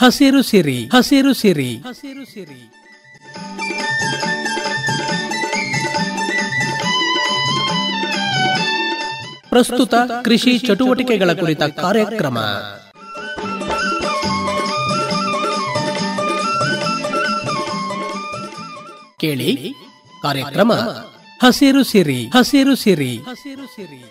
ಹಸಿರು ಸಿರಿ, ಹಸಿರು ಸಿರಿ, ಹಸಿರು ಸಿರಿ. ಪ್ರಸ್ತುತ ಕೃಷಿ ಚಟುವಟಿಕೆಗಳ ಕುರಿತ ಕಾರ್ಯಕ್ರಮ. ಕೇಳಿ ಕಾರ್ಯಕ್ರಮ ಹಸಿರು ಸಿರಿ, ಹಸಿರು ಸಿರಿ, ಹಸಿರು ಸಿರಿ.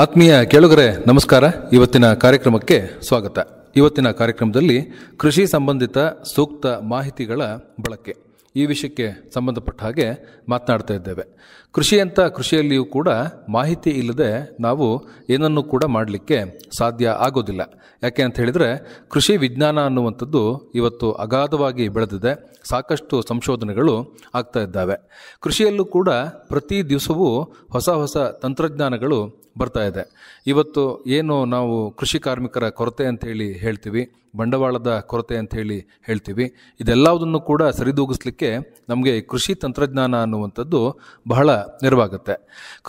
ಆತ್ಮೀಯ ಕೇಳುಗರೆ ನಮಸ್ಕಾರ. ಇವತ್ತಿನ ಕಾರ್ಯಕ್ರಮಕ್ಕೆ ಸ್ವಾಗತ. ಇವತ್ತಿನ ಕಾರ್ಯಕ್ರಮದಲ್ಲಿ ಕೃಷಿ ಸಂಬಂಧಿತ ಸೂಕ್ತ ಮಾಹಿತಿಗಳ ಬಳಕೆ ಈ ವಿಷಯಕ್ಕೆ ಸಂಬಂಧಪಟ್ಟ ಹಾಗೆ ಮಾತನಾಡ್ತಾ ಇದ್ದೇವೆ. ಕೃಷಿಯಲ್ಲಿಯೂ ಕೂಡ ಮಾಹಿತಿ ಇಲ್ಲದೆ ನಾವು ಏನನ್ನೂ ಕೂಡ ಮಾಡಲಿಕ್ಕೆ ಸಾಧ್ಯ ಆಗೋದಿಲ್ಲ. ಯಾಕೆ ಅಂತ ಹೇಳಿದರೆ ಕೃಷಿ ವಿಜ್ಞಾನ ಅನ್ನುವಂಥದ್ದು ಇವತ್ತು ಅಗಾಧವಾಗಿ ಬೆಳೆದಿದೆ. ಸಾಕಷ್ಟು ಸಂಶೋಧನೆಗಳು ಆಗ್ತಾ ಇದ್ದಾವೆ. ಕೃಷಿಯಲ್ಲೂ ಕೂಡ ಪ್ರತಿ ದಿವಸವೂ ಹೊಸ ಹೊಸ ತಂತ್ರಜ್ಞಾನಗಳು ಬರ್ತಾ ಇದೆ. ಇವತ್ತು ಏನು ನಾವು ಕೃಷಿ ಕಾರ್ಮಿಕರ ಕೊರತೆ ಅಂತ ಹೇಳ್ತೀವಿ, ಬಂಡವಾಳದ ಕೊರತೆ ಅಂತ ಹೇಳ್ತೀವಿ, ಇದೆಲ್ಲದನ್ನು ಕೂಡ ಸರಿದೂಗಿಸ್ಲಿಕ್ಕೆ ನಮಗೆ ಕೃಷಿ ತಂತ್ರಜ್ಞಾನ ಅನ್ನುವಂಥದ್ದು ಬಹಳ ನೆರವಾಗುತ್ತೆ.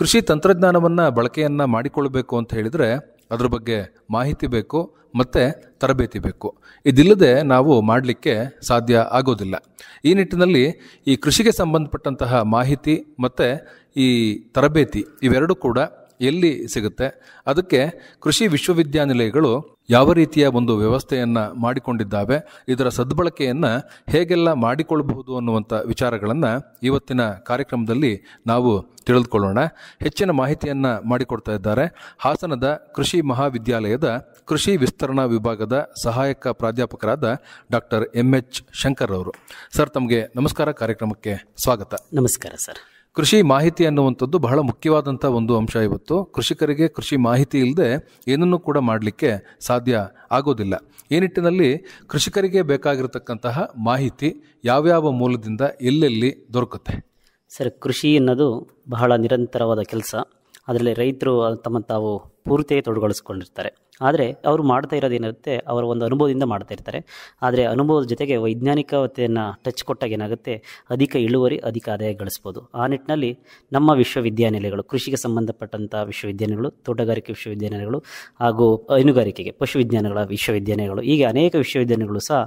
ಕೃಷಿ ತಂತ್ರಜ್ಞಾನವನ್ನು ಬಳಕೆಯನ್ನು ಮಾಡಿಕೊಳ್ಬೇಕು ಅಂತ ಹೇಳಿದರೆ ಅದ್ರ ಬಗ್ಗೆ ಮಾಹಿತಿ ಬೇಕು ಮತ್ತು ತರಬೇತಿ ಬೇಕು. ಇದಿಲ್ಲದೆ ನಾವು ಮಾಡಲಿಕ್ಕೆ ಸಾಧ್ಯ ಆಗೋದಿಲ್ಲ. ಈ ನಿಟ್ಟಿನಲ್ಲಿ ಈ ಕೃಷಿಗೆ ಸಂಬಂಧಪಟ್ಟಂತಹ ಮಾಹಿತಿ ಮತ್ತು ಈ ತರಬೇತಿ ಇವೆರಡೂ ಕೂಡ ಎಲ್ಲಿ ಸಿಗುತ್ತೆ, ಅದಕ್ಕೆ ಕೃಷಿ ವಿಶ್ವವಿದ್ಯಾನಿಲಯಗಳು ಯಾವ ರೀತಿಯ ಒಂದು ವ್ಯವಸ್ಥೆಯನ್ನು ಮಾಡಿಕೊಂಡಿದ್ದಾವೆ, ಇದರ ಸದ್ಬಳಕೆಯನ್ನು ಹೇಗೆಲ್ಲ ಮಾಡಿಕೊಳ್ಳಬಹುದು ಅನ್ನುವಂಥ ವಿಚಾರಗಳನ್ನು ಇವತ್ತಿನ ಕಾರ್ಯಕ್ರಮದಲ್ಲಿ ನಾವು ತಿಳಿದುಕೊಳ್ಳೋಣ. ಹೆಚ್ಚಿನ ಮಾಹಿತಿಯನ್ನು ಮಾಡಿಕೊಡ್ತಾ ಇದ್ದಾರೆ ಹಾಸನದ ಕೃಷಿ ಮಹಾವಿದ್ಯಾಲಯದ ಕೃಷಿ ವಿಸ್ತರಣಾ ವಿಭಾಗದ ಸಹಾಯಕ ಪ್ರಾಧ್ಯಾಪಕರಾದ ಡಾಕ್ಟರ್ MH ಶಂಕರ್ ಅವರು. ಸರ್, ತಮಗೆ ನಮಸ್ಕಾರ. ಕಾರ್ಯಕ್ರಮಕ್ಕೆ ಸ್ವಾಗತ. ನಮಸ್ಕಾರ ಸರ್. ಕೃಷಿ ಮಾಹಿತಿ ಅನ್ನುವಂಥದ್ದು ಬಹಳ ಮುಖ್ಯವಾದಂಥ ಒಂದು ಅಂಶ. ಇವತ್ತು ಕೃಷಿಕರಿಗೆ ಕೃಷಿ ಮಾಹಿತಿ ಇಲ್ಲದೆ ಏನನ್ನೂ ಕೂಡ ಮಾಡಲಿಕ್ಕೆ ಸಾಧ್ಯ ಆಗೋದಿಲ್ಲ. ಈ ನಿಟ್ಟಿನಲ್ಲಿ ಕೃಷಿಕರಿಗೆ ಬೇಕಾಗಿರತಕ್ಕಂತಹ ಮಾಹಿತಿ ಯಾವ್ಯಾವ ಮೂಲದಿಂದ ಎಲ್ಲೆಲ್ಲಿ ದೊರಕುತ್ತೆ? ಸರ್, ಕೃಷಿ ಅನ್ನೋದು ಬಹಳ ನಿರಂತರವಾದ ಕೆಲಸ. ಅದರಲ್ಲಿ ರೈತರು ತಮ್ಮ ತಾವು ಪೂರ್ತಿಯಾಗಿ ತೊಡಗಿಸ್ಕೊಂಡಿರ್ತಾರೆ. ಆದರೆ ಅವರು ಮಾಡ್ತಾ ಇರೋದೇನಾಗುತ್ತೆ, ಅವರ ಒಂದು ಅನುಭವದಿಂದ ಮಾಡ್ತಾ ಇರ್ತಾರೆ. ಆದರೆ ಅನುಭವದ ಜೊತೆಗೆ ವೈಜ್ಞಾನಿಕತೆಯನ್ನು ಟಚ್ ಕೊಟ್ಟಾಗ ಏನಾಗುತ್ತೆ, ಅಧಿಕ ಇಳುವರಿ, ಅಧಿಕ ಆದಾಯ ಗಳಿಸ್ಬೋದು. ಆ ನಿಟ್ಟಿನಲ್ಲಿ ನಮ್ಮ ವಿಶ್ವವಿದ್ಯಾನಿಲಯಗಳು, ಕೃಷಿಗೆ ಸಂಬಂಧಪಟ್ಟಂಥ ವಿಶ್ವವಿದ್ಯಾನಿಲಯಗಳು, ತೋಟಗಾರಿಕೆ ವಿಶ್ವವಿದ್ಯಾನಿಲಯಗಳು ಹಾಗೂ ಹೈನುಗಾರಿಕೆಗೆ ಪಶುವಿಜ್ಞಾನಗಳ ವಿಶ್ವವಿದ್ಯಾನಿಲಯಗಳು, ಹೀಗೆ ಅನೇಕ ವಿಶ್ವವಿದ್ಯಾನಿಲಯಗಳು ಸಹ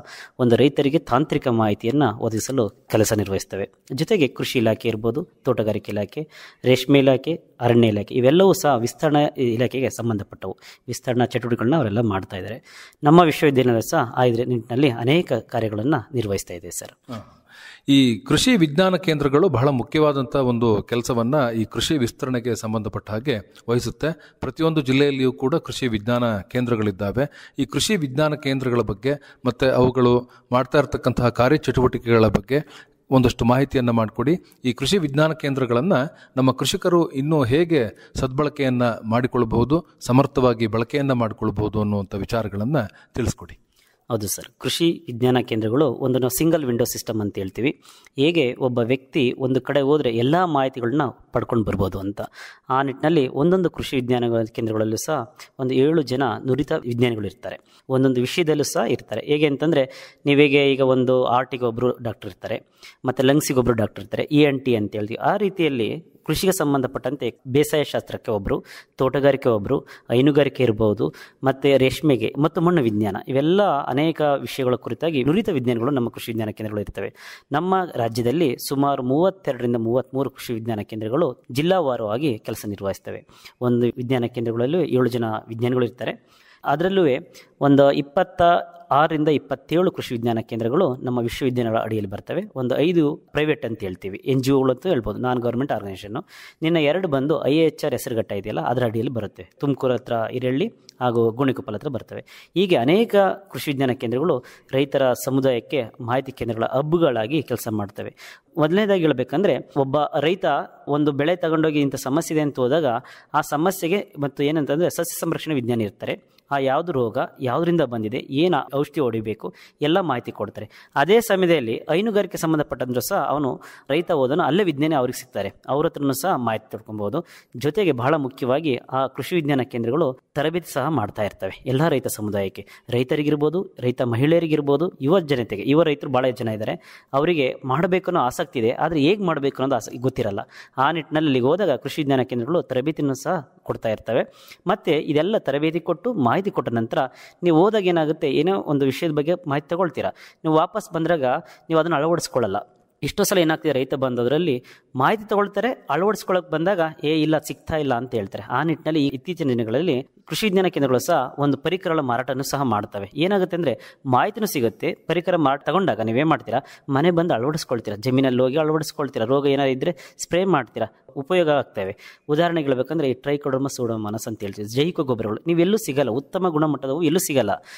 ಒಂದು ರೈತರಿಗೆ ತಾಂತ್ರಿಕ ಮಾಹಿತಿಯನ್ನು ಒದಗಿಸಲು ಕೆಲಸ ನಿರ್ವಹಿಸ್ತವೆ. ಜೊತೆಗೆ ಕೃಷಿ ಇಲಾಖೆ ಇರ್ಬೋದು, ತೋಟಗಾರಿಕೆ ಇಲಾಖೆ, ರೇಷ್ಮೆ ಇಲಾಖೆ, ಅರಣ್ಯ ಇಲಾಖೆ ಇವೆಲ್ಲವೂ ಸಹ ವಿಸ್ತರಣಾ ಇಲಾಖೆಗೆ ಸಂಬಂಧಪಟ್ಟವು. ವಿಸ್ತರಣಾ ಚಟುವಟಿಕೆಗಳನ್ನ ಅವರೆಲ್ಲ ಮಾಡ್ತಾ ಇದ್ದಾರೆ. ನಮ್ಮ ವಿಶ್ವವಿದ್ಯಾನಿಲಯ ಸಹ ಆ ನಿಟ್ಟಿನಲ್ಲಿ ಅನೇಕ ಕಾರ್ಯಗಳನ್ನು ನಿರ್ವಹಿಸ್ತಾ ಇದೆ ಸರ್. ಈ ಕೃಷಿ ವಿಜ್ಞಾನ ಕೇಂದ್ರಗಳು ಬಹಳ ಮುಖ್ಯವಾದಂಥ ಒಂದು ಕೆಲಸವನ್ನು ಈ ಕೃಷಿ ವಿಸ್ತರಣೆಗೆ ಸಂಬಂಧಪಟ್ಟ ಹಾಗೆ ವಹಿಸುತ್ತೆ. ಪ್ರತಿಯೊಂದು ಜಿಲ್ಲೆಯಲ್ಲಿಯೂ ಕೂಡ ಕೃಷಿ ವಿಜ್ಞಾನ ಕೇಂದ್ರಗಳಿದ್ದಾವೆ. ಈ ಕೃಷಿ ವಿಜ್ಞಾನ ಕೇಂದ್ರಗಳ ಬಗ್ಗೆ ಮತ್ತು ಅವುಗಳು ಮಾಡ್ತಾ ಇರತಕ್ಕಂತಹ ಕಾರ್ಯಚಟುವಟಿಕೆಗಳ ಬಗ್ಗೆ ಒಂದಷ್ಟು ಮಾಹಿತಿಯನ್ನು ಮಾಡಿಕೊಡಿ. ಈ ಕೃಷಿ ವಿಜ್ಞಾನ ಕೇಂದ್ರಗಳನ್ನು ನಮ್ಮ ಕೃಷಿಕರು ಇನ್ನೂ ಹೇಗೆ ಸದ್ಬಳಕೆಯನ್ನು ಮಾಡಿಕೊಳ್ಳಬಹುದು, ಸಮರ್ಥವಾಗಿ ಬಳಕೆಯನ್ನು ಮಾಡಿಕೊಳ್ಳಬಹುದು ಅನ್ನುವಂಥ ವಿಚಾರಗಳನ್ನು ತಿಳಿಸ್ಕೊಡಿ. ಹೌದು ಸರ್. ಕೃಷಿ ವಿಜ್ಞಾನ ಕೇಂದ್ರಗಳು ಒಂದು ಸಿಂಗಲ್ ವಿಂಡೋ ಸಿಸ್ಟಮ್ ಅಂತ ಹೇಳ್ತೀವಿ. ಹೇಗೆ ಒಬ್ಬ ವ್ಯಕ್ತಿ ಒಂದು ಕಡೆ ಹೋದರೆ ಎಲ್ಲ ಮಾಹಿತಿಗಳನ್ನ ಪಡ್ಕೊಂಡು ಬರ್ಬೋದು ಅಂತ. ಆ ನಿಟ್ಟಿನಲ್ಲಿ ಒಂದೊಂದು ಕೃಷಿ ವಿಜ್ಞಾನ ಕೇಂದ್ರಗಳಲ್ಲೂ ಸಹ ಒಂದು 7 ಜನ ನುರಿತ ವಿಜ್ಞಾನಿಗಳು ಇರ್ತಾರೆ. ಒಂದೊಂದು ವಿಷಯದಲ್ಲೂ ಸಹ ಇರ್ತಾರೆ. ಹೇಗೆ ಅಂತಂದರೆ, ನೀವೇಗೆ ಈಗ ಒಂದು ಆರ್ಟಿಗೆ ಒಬ್ಬರು ಡಾಕ್ಟರ್ ಇರ್ತಾರೆ, ಮತ್ತು ಲಂಗ್ಸಿಗೊಬ್ಬರು ಡಾಕ್ಟರ್ ಇರ್ತಾರೆ, ENT ಅಂತ ಹೇಳ್ತೀವಿ. ಆ ರೀತಿಯಲ್ಲಿ ಕೃಷಿಗೆ ಸಂಬಂಧಪಟ್ಟಂತೆ ಬೇಸಾಯ ಶಾಸ್ತ್ರಕ್ಕೆ ಒಬ್ಬರು, ತೋಟಗಾರಿಕೆ ಒಬ್ಬರು, ಹೈನುಗಾರಿಕೆ ಇರ್ಬೋದು, ಮತ್ತು ರೇಷ್ಮೆಗೆ ಮತ್ತು ಮಣ್ಣು ವಿಜ್ಞಾನ, ಇವೆಲ್ಲ ಅನೇಕ ವಿಷಯಗಳ ಕುರಿತಾಗಿ ನುರಿತ ವಿಜ್ಞಾನಿಗಳು ನಮ್ಮ ಕೃಷಿ ವಿಜ್ಞಾನ ಕೇಂದ್ರಗಳು ಇರ್ತವೆ. ನಮ್ಮ ರಾಜ್ಯದಲ್ಲಿ ಸುಮಾರು 32ರಿಂದ 33 ಕೃಷಿ ವಿಜ್ಞಾನ ಕೇಂದ್ರಗಳು ಜಿಲ್ಲಾವಾರವಾಗಿ ಕೆಲಸ ನಿರ್ವಹಿಸ್ತವೆ. ಒಂದು ವಿಜ್ಞಾನ ಕೇಂದ್ರಗಳಲ್ಲೂ 7 ಜನ ವಿಜ್ಞಾನಿಗಳು ಇರ್ತಾರೆ. ಅದರಲ್ಲೂ ಒಂದು 26ರಿಂದ 27 ಕೃಷಿ ವಿಜ್ಞಾನ ಕೇಂದ್ರಗಳು ನಮ್ಮ ವಿಶ್ವವಿದ್ಯಾನಿಲಯಗಳ ಅಡಿಯಲ್ಲಿ ಬರ್ತವೆ. ಒಂದು 5 ಪ್ರೈವೇಟ್ ಅಂತ ಹೇಳ್ತೀವಿ, NGOಗಳು ಅಂತ ಹೇಳ್ಬೋದು, ನಾನ್ ಗೌರ್ಮೆಂಟ್ ಆರ್ಗನೈಸೇಷನ್ನು. ನಿನ್ನ 2 ಬಂದು IHR ಹೆಸರುಘಟ್ಟ ಇದೆಯಲ್ಲ, ಅದರ ಅಡಿಯಲ್ಲಿ ಬರುತ್ತೆ. ತುಮಕೂರು ಹತ್ರ ಹಿರಳ್ಳಿ ಹಾಗೂ ಗೋಣಿಕೊಪ್ಪಲ್ ಹತ್ರ ಬರ್ತವೆ. ಹೀಗೆ ಅನೇಕ ಕೃಷಿ ವಿಜ್ಞಾನ ಕೇಂದ್ರಗಳು ರೈತರ ಸಮುದಾಯಕ್ಕೆ ಮಾಹಿತಿ ಕೇಂದ್ರಗಳ ಹಬ್ಗಳಾಗಿ ಕೆಲಸ ಮಾಡ್ತವೆ. ಮೊದಲನೇದಾಗಿ ಹೇಳಬೇಕಂದ್ರೆ, ಒಬ್ಬ ರೈತ ಒಂದು ಬೆಳೆ ತಗೊಂಡೋಗಿ ಇಂಥ ಸಮಸ್ಯೆ ಇದೆ ಅಂತ ಹೋದಾಗ ಆ ಸಮಸ್ಯೆಗೆ ಮತ್ತು ಏನಂತಂದರೆ ಸಸ್ಯ ಸಂರಕ್ಷಣೆ ವಿಜ್ಞಾನಿ ಇರ್ತಾರೆ. ಆ ಯಾವುದು ರೋಗ ಯಾವುದರಿಂದ ಬಂದಿದೆ, ಏನು ಔಷಧಿ ಹೊಡಿಬೇಕು ಎಲ್ಲ ಮಾಹಿತಿ ಕೊಡ್ತಾರೆ. ಅದೇ ಸಮಯದಲ್ಲಿ ಹೈನುಗಾರಿಕೆ ಸಂಬಂಧಪಟ್ಟಂದ್ರೂ ಸಹ ಅವನು ರೈತ ಹೋದನು, ಅಲ್ಲೇ ವಿಜ್ಞಾನಿ ಅವ್ರಿಗೆ ಸಿಗ್ತಾರೆ, ಅವ್ರ ಹತ್ರನೂ ಸಹ ಮಾಹಿತಿ ತಿಳ್ಕೊಬೋದು. ಜೊತೆಗೆ ಬಹಳ ಮುಖ್ಯವಾಗಿ ಆ ಕೃಷಿ ವಿಜ್ಞಾನ ಕೇಂದ್ರಗಳು ತರಬೇತಿ ಸಹ ಮಾಡ್ತಾ ಇರ್ತವೆ ಎಲ್ಲ ರೈತ ಸಮುದಾಯಕ್ಕೆ. ರೈತರಿಗಿರ್ಬೋದು, ರೈತ ಮಹಿಳೆಯರಿಗಿರ್ಬೋದು, ಯುವ ಜನತೆಗೆ. ಯುವ ರೈತರು ಭಾಳ ಜನ ಇದ್ದಾರೆ, ಅವರಿಗೆ ಮಾಡಬೇಕು ಅನ್ನೋ ಆಸಕ್ತಿ ಆಸಕ್ತಿ ಇದೆ, ಆದರೆ ಹೇಗೆ ಮಾಡಬೇಕು ಅನ್ನೋದು ಗೊತ್ತಿರಲ್ಲ. ಆ ನಿಟ್ಟಿನಲ್ಲಿ ಅಲ್ಲಿಗೆ ಹೋದಾಗ ಕೃಷಿ ವಿಜ್ಞಾನ ಕೇಂದ್ರಗಳು ತರಬೇತಿನೂ ಸಹ ಕೊಡ್ತಾ ಇರ್ತವೆ. ಮತ್ತು ಇದೆಲ್ಲ ತರಬೇತಿ ಕೊಟ್ಟು ಮಾಹಿತಿ ಕೊಟ್ಟ ನಂತರ ನೀವು ಹೋದಾಗ ಏನಾಗುತ್ತೆ, ಏನೋ ಒಂದು ವಿಷಯದ ಬಗ್ಗೆ ಮಾಹಿತಿ ತಗೊಳ್ತೀರಾ, ನೀವು ವಾಪಸ್ ಬಂದಾಗ ನೀವು ಅದನ್ನು ಅಳವಡಿಸ್ಕೊಳ್ಳಲ್ಲ. ಇಷ್ಟೋ ಸಲ ಏನಾಗ್ತಿದೆ, ರೈತ ಬಂದೋದ್ರಲ್ಲಿ ಮಾಹಿತಿ ತಗೊಳ್ತಾರೆ, ಅಳವಡಿಸ್ಕೊಳ್ಳೋಕೆ ಬಂದಾಗ ಇಲ್ಲ ಸಿಗ್ತಾ ಇಲ್ಲ ಅಂತ ಹೇಳ್ತಾರೆ. ಆ ನಿಟ್ಟಿನಲ್ಲಿ ಇತ್ತೀಚಿನ ದಿನಗಳಲ್ಲಿ ಕೃಷಿ ವಿಜ್ಞಾನ ಕೇಂದ್ರಗಳು ಸಹ ಒಂದು ಪರಿಕರಗಳ ಮಾರಾಟನೂ ಸಹ ಮಾಡ್ತವೆ. ಏನಾಗುತ್ತೆ ಅಂದರೆ ಮಾಹಿತಿನೂ ಸಿಗುತ್ತೆ, ಪರಿಕರ ತಗೊಂಡಾಗ ನೀವೇನು ಮಾಡ್ತೀರಾ, ಮನೆ ಬಂದು ಅಳವಡಿಸ್ಕೊಳ್ತೀರಾ, ಜಮೀನಲ್ಲಿ ಹೋಗಿ ಅಳವಡಿಸ್ಕೊಳ್ತೀರಾ, ರೋಗ ಏನಾದ್ರು ಇದ್ದರೆ ಸ್ಪ್ರೇ ಮಾಡ್ತೀರಾ, ಉಪಯೋಗ ಆಗ್ತವೆ. ಉದಾಹರಣೆಗೆ ಹೇಳ್ಬೇಕಂದ್ರೆ ಈ ಟ್ರೈಕೋಡರ್ಮ ಸೂಡೋಮೋನಾಸ್ ಅಂತ ಹೇಳ್ತೀವಿ, ಜೈವಿಕ ಗೊಬ್ಬರಗಳು ನೀವೆಲ್ಲೂ ಸಿಗಲ್ಲ, ಉತ್ತಮ ಗುಣಮಟ್ಟದವು ಎಲ್ಲೂ ಸಿಗಲ್ಲ.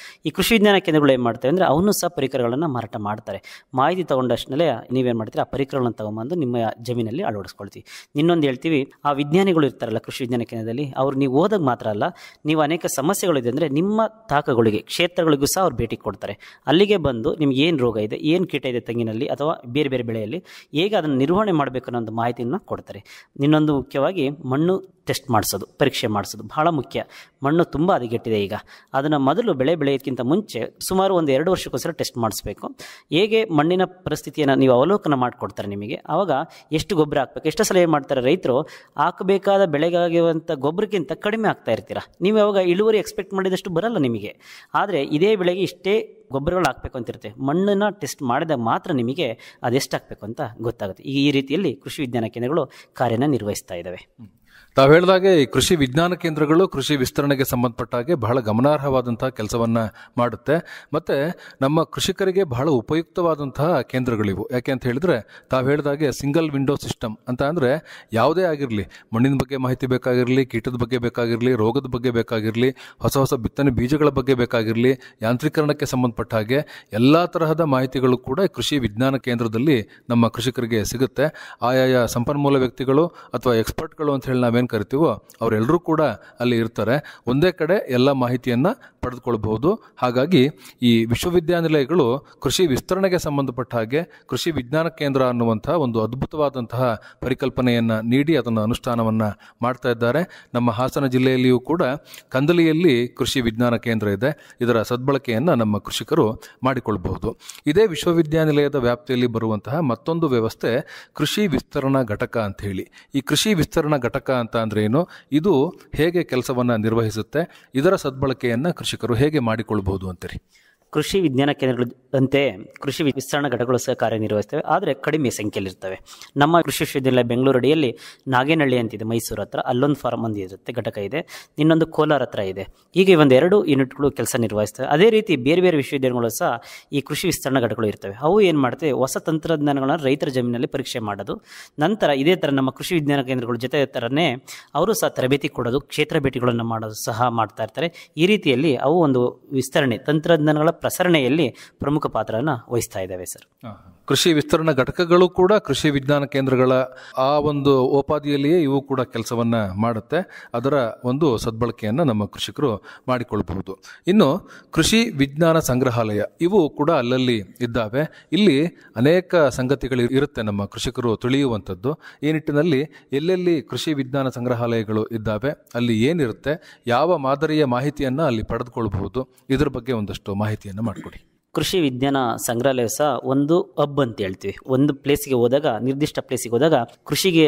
ಈ ಕೃಷಿ ವಿಜ್ಞಾನ ಕೇಂದ್ರಗಳು ಏನು ಮಾಡ್ತವೆ ಅಂದರೆ ಅವನು ಸಹ ಪರಿಕರಗಳನ್ನು ಮಾರಾಟ ಮಾಡ್ತಾರೆ. ಮಾಹಿತಿ ತಗೊಂಡಷ್ಟೇ ನೀವೇನು ಮಾಡ್ತೀರಾ, ಆ ಪರಿಕರಗಳನ್ನು ತಗೊಂಬಂದು ನಿಮ್ಮ ಜಮೀನಲ್ಲಿ ಅಳವಡಿಸ್ಕೊಳ್ತೀವಿ. ಇನ್ನೊಂದು ಹೇಳ್ತೀವಿ, ಆ ವಿಜ್ಞಾನಿಗಳು ಇರ್ತಾರಲ್ಲ ಕೃಷಿ ವಿಜ್ಞಾನ ಕೇಂದ್ರದಲ್ಲಿ, ಅವ್ರು ನೀವು ಹೋದಾಗ ಮಾತ್ರ ಅಲ್ಲ, ನೀವು ಅನೇಕ ಸಮಸ್ಯೆಗಳಿದೆ ಅಂದರೆ ನಿಮ್ಮ ತಾಕಗಳಿಗೆ ಕ್ಷೇತ್ರಗಳಿಗೂ ಸಹ ಅವ್ರು ಭೇಟಿ ಕೊಡ್ತಾರೆ. ಅಲ್ಲಿಗೆ ಬಂದು ನಿಮ್ಗೆ ಏನು ರೋಗ ಇದೆ, ಏನು ಕೀಟ ಇದೆ ತೆಂಗಿನಲ್ಲಿ ಅಥವಾ ಬೇರೆ ಬೇರೆ ಬೆಳೆಯಲ್ಲಿ, ಹೇಗೆ ಅದನ್ನು ನಿರ್ವಹಣೆ ಮಾಡಬೇಕು ಅನ್ನೋ ಒಂದು ಮಾಹಿತಿಯನ್ನು ಕೊಡ್ತಾರೆ. ಇನ್ನೊಂದು ಮುಖ್ಯವಾಗಿ ಮಣ್ಣು ಟೆಸ್ಟ್ ಮಾಡಿಸೋದು, ಪರೀಕ್ಷೆ ಮಾಡಿಸೋದು ಬಹಳ ಮುಖ್ಯ. ಮಣ್ಣು ತುಂಬ ಹದಗೆಟ್ಟಿದೆ ಈಗ, ಅದನ್ನು ಮೊದಲು ಬೆಳೆಯೋದಕ್ಕಿಂತ ಮುಂಚೆ ಸುಮಾರು ಒಂದು 2 ವರ್ಷಕ್ಕೋಸ್ಕರ ಟೆಸ್ಟ್ ಮಾಡಿಸ್ಬೇಕು. ಹೇಗೆ ಮಣ್ಣಿನ ಪರಿಸ್ಥಿತಿಯನ್ನು ನೀವು ಅವಲೋಕನ ಮಾಡಿಕೊಡ್ತಾರೆ ನಿಮಗೆ, ಆವಾಗ ಎಷ್ಟು ಗೊಬ್ಬರ ಹಾಕಬೇಕು. ಎಷ್ಟೋ ಸಲ ಏನು ಮಾಡ್ತಾರೆ ರೈತರು, ಹಾಕಬೇಕಾದ ಬೆಳೆಗಾಗಿರುವಂಥ ಗೊಬ್ಬರಕ್ಕಿಂತ ಕಡಿಮೆ ಆಗ್ತಾ ಇರ್ತೀರ. ನೀವು ಯಾವಾಗ ಇಳುವರಿ ಎಕ್ಸ್ಪೆಕ್ಟ್ ಮಾಡಿದಷ್ಟು ಬರಲ್ಲ ನಿಮಗೆ, ಆದರೆ ಇದೇ ಬೆಳೆಗೆ ಇಷ್ಟೇ ಗೊಬ್ಬರಗಳು ಹಾಕಬೇಕು ಅಂತಿರುತ್ತೆ. ಮಣ್ಣನ್ನು ಟೆಸ್ಟ್ ಮಾಡಿದಾಗ ಮಾತ್ರ ನಿಮಗೆ ಅದೆಷ್ಟು ಹಾಕಬೇಕು ಅಂತ ಗೊತ್ತಾಗುತ್ತೆ. ಈ ರೀತಿಯಲ್ಲಿ ಕೃಷಿ ವಿಜ್ಞಾನ ಕೇಂದ್ರಗಳು ಕಾರ್ಯನ ನಿರ್ವಹಿಸ್ತಾ ಇದ್ದಾವೆ. ತಾವು ಹೇಳಿದಾಗೆ ಈ ಕೃಷಿ ವಿಜ್ಞಾನ ಕೇಂದ್ರಗಳು ಕೃಷಿ ವಿಸ್ತರಣೆಗೆ ಸಂಬಂಧಪಟ್ಟ ಹಾಗೆ ಬಹಳ ಗಮನಾರ್ಹವಾದಂತಹ ಕೆಲಸವನ್ನ ಮಾಡುತ್ತೆ. ಮತ್ತೆ ನಮ್ಮ ಕೃಷಿಕರಿಗೆ ಬಹಳ ಉಪಯುಕ್ತವಾದಂತಹ ಕೇಂದ್ರಗಳಿವು. ಯಾಕೆ ಅಂತ ಹೇಳಿದ್ರೆ, ತಾವು ಹೇಳಿದಾಗೆ ಸಿಂಗಲ್ ವಿಂಡೋ ಸಿಸ್ಟಮ್ ಅಂತ ಅಂದ್ರೆ ಯಾವುದೇ ಆಗಿರಲಿ, ಮಣ್ಣಿನ ಬಗ್ಗೆ ಮಾಹಿತಿ ಬೇಕಾಗಿರಲಿ, ಕೀಟದ ಬಗ್ಗೆ ಬೇಕಾಗಿರಲಿ, ರೋಗದ ಬಗ್ಗೆ ಬೇಕಾಗಿರಲಿ, ಹೊಸ ಹೊಸ ಬಿತ್ತನೆ ಬೀಜಗಳ ಬಗ್ಗೆ ಬೇಕಾಗಿರಲಿ, ಯಾಂತ್ರೀಕರಣಕ್ಕೆ ಸಂಬಂಧಪಟ್ಟ ಹಾಗೆ ಎಲ್ಲ ತರಹದ ಮಾಹಿತಿಗಳು ಕೂಡ ಕೃಷಿ ವಿಜ್ಞಾನ ಕೇಂದ್ರದಲ್ಲಿ ನಮ್ಮ ಕೃಷಿಕರಿಗೆ ಸಿಗುತ್ತೆ. ಆಯಾಯ ಸಂಪನ್ಮೂಲ ವ್ಯಕ್ತಿಗಳು ಅಥವಾ ಎಕ್ಸ್ಪರ್ಟ್ಗಳು ಅಂತ ಹೇಳಿ ನಾವೇನು ಕರಿತೀವೋ ಅವರೆಲ್ಲರೂ ಕೂಡ ಅಲ್ಲಿ ಇರ್ತಾರೆ. ಒಂದೇ ಕಡೆ ಎಲ್ಲ ಮಾಹಿತಿಯನ್ನ ಪಡೆದುಕೊಳ್ಳಬಹುದು. ಹಾಗಾಗಿ ಈ ವಿಶ್ವವಿದ್ಯಾನಿಲಯಗಳು ಕೃಷಿ ವಿಸ್ತರಣೆಗೆ ಸಂಬಂಧಪಟ್ಟ ಹಾಗೆ ಕೃಷಿ ವಿಜ್ಞಾನ ಕೇಂದ್ರ ಅನ್ನುವಂತಹ ಒಂದು ಅದ್ಭುತವಾದಂತಹ ಪರಿಕಲ್ಪನೆಯನ್ನ ನೀಡಿ ಅದನ್ನು ಅನುಷ್ಠಾನವನ್ನ ಮಾಡ್ತಾ ಇದ್ದಾರೆ. ನಮ್ಮ ಹಾಸನ ಜಿಲ್ಲೆಯಲ್ಲಿಯೂ ಕೂಡ ಕಂದಲಿಯಲ್ಲಿ ಕೃಷಿ ವಿಜ್ಞಾನ ಕೇಂದ್ರ ಇದೆ. ಇದರ ಸದ್ಬಳಕೆಯನ್ನ ನಮ್ಮ ಕೃಷಿಕರು ಮಾಡಿಕೊಳ್ಳಬಹುದು. ಇದೇ ವಿಶ್ವವಿದ್ಯಾನಿಲಯದ ವ್ಯಾಪ್ತಿಯಲ್ಲಿ ಬರುವಂತಹ ಮತ್ತೊಂದು ವ್ಯವಸ್ಥೆ ಕೃಷಿ ವಿಸ್ತರಣಾ ಘಟಕ ಅಂತ ಹೇಳಿ. ಈ ಕೃಷಿ ವಿಸ್ತರಣಾ ಘಟಕ ಅಂತ ಅಂದ್ರೆ ಏನು, ಇದು ಹೇಗೆ ಕೆಲಸವನ್ನ ನಿರ್ವಹಿಸುತ್ತೆ, ಇದರ ಸದ್ಬಳಕೆಯನ್ನ ಕೃಷಿಕರು ಹೇಗೆ ಮಾಡಿಕೊಳ್ಳಬಹುದು ಅಂತೀರಿ? ಕೃಷಿ ವಿಜ್ಞಾನ ಕೇಂದ್ರಗಳಂತೆ ಕೃಷಿ ವಿಸ್ತರಣಾ ಘಟಕಗಳು ಸಹ ಕಾರ್ಯನಿರ್ವಹಿಸ್ತವೆ, ಆದರೆ ಕಡಿಮೆ ಸಂಖ್ಯೆಯಲ್ಲಿರ್ತವೆ. ನಮ್ಮ ಕೃಷಿ ವಿಶ್ವವಿದ್ಯಾಲಯ ಬೆಂಗಳೂರು ಅಡಿಯಲ್ಲಿ ನಾಗೇನಹಳ್ಳಿ ಅಂತಿದೆ, ಮೈಸೂರು ಹತ್ರ, ಅಲ್ಲೊಂದು ಫಾರ್ಮ್ ಒಂದು ಇರುತ್ತೆ, ಘಟಕ ಇದೆ. ಇನ್ನೊಂದು ಕೋಲಾರ ಹತ್ರ ಇದೆ. ಹೀಗೆ ಒಂದು 2 ಯೂನಿಟ್ಗಳು ಕೆಲಸ ನಿರ್ವಹಿಸ್ತವೆ. ಅದೇ ರೀತಿ ಬೇರೆ ಬೇರೆ ವಿಶ್ವವಿದ್ಯಾಲಯಗಳು ಸಹ ಈ ಕೃಷಿ ವಿಸ್ತರಣಾ ಘಟಕಗಳು ಇರ್ತವೆ. ಅವು ಏನು ಮಾಡ್ತವೆ, ಹೊಸ ತಂತ್ರಜ್ಞಾನಗಳನ್ನ ರೈತರ ಜಮೀನಲ್ಲಿ ಪರೀಕ್ಷೆ ಮಾಡೋದು. ನಂತರ ಇದೇ ಥರ ನಮ್ಮ ಕೃಷಿ ವಿಜ್ಞಾನ ಕೇಂದ್ರಗಳ ಜೊತೆ ಥರನೇ ಅವರು ಸಹ ತರಬೇತಿ ಕೊಡೋದು, ಕ್ಷೇತ್ರ ಭೇಟಿಗಳನ್ನು ಮಾಡೋದು ಸಹ ಮಾಡ್ತಾ ಇರ್ತಾರೆ. ಈ ರೀತಿಯಲ್ಲಿ ಅವು ಒಂದು ವಿಸ್ತರಣೆ ತಂತ್ರಜ್ಞಾನಗಳ ಪ್ರಸರಣೆಯಲ್ಲಿ ಪ್ರಮುಖ ಪಾತ್ರನ ವಹಿಸ್ತಾ ಇದ್ದಾವೆ ಸರ್. ಕೃಷಿ ವಿಸ್ತರಣಾ ಘಟಕಗಳು ಕೂಡ ಕೃಷಿ ವಿಜ್ಞಾನ ಕೇಂದ್ರಗಳ ಆ ಒಂದು ಉಪಾಧಿಯಲ್ಲಿಯೇ ಇವು ಕೂಡ ಕೆಲಸವನ್ನ ಮಾಡುತ್ತೆ. ಅದರ ಒಂದು ಸದ್ಬಳಕೆಯನ್ನ ನಮ್ಮ ಕೃಷಿಕರು ಮಾಡಿಕೊಳ್ಳಬಹುದು. ಇನ್ನು ಕೃಷಿ ವಿಜ್ಞಾನ ಸಂಗ್ರಹಾಲಯ ಇವು ಕೂಡ ಅಲ್ಲಲ್ಲಿ ಇದ್ದಾವೆ. ಇಲ್ಲಿ ಅನೇಕ ಸಂಗತಿಗಳು ಇರುತ್ತೆ ನಮ್ಮ ಕೃಷಿಕರು ತಿಳಿಯುವಂಥದ್ದು. ಈ ನಿಟ್ಟಿನಲ್ಲಿ ಎಲ್ಲೆಲ್ಲಿ ಕೃಷಿ ವಿಜ್ಞಾನ ಸಂಗ್ರಹಾಲಯಗಳು ಇದ್ದಾವೆ, ಅಲ್ಲಿ ಏನಿರುತ್ತೆ, ಯಾವ ಮಾದರಿಯ ಮಾಹಿತಿಯನ್ನ ಅಲ್ಲಿ ಪಡೆದುಕೊಳ್ಳಬಹುದು, ಇದರ ಬಗ್ಗೆ ಒಂದಷ್ಟು ಮಾಹಿತಿಯನ್ನು ಮಾಡಿಕೊಡಿ. ಕೃಷಿ ವಿಜ್ಞಾನ ಸಂಗ್ರಹಾಲಯ ಸಹ ಒಂದು ಹಬ್ ಅಂತ ಹೇಳ್ತೀವಿ. ಒಂದು ಪ್ಲೇಸಿಗೆ ಹೋದಾಗ, ನಿರ್ದಿಷ್ಟ ಪ್ಲೇಸಿಗೆ ಹೋದಾಗ ಕೃಷಿಗೆ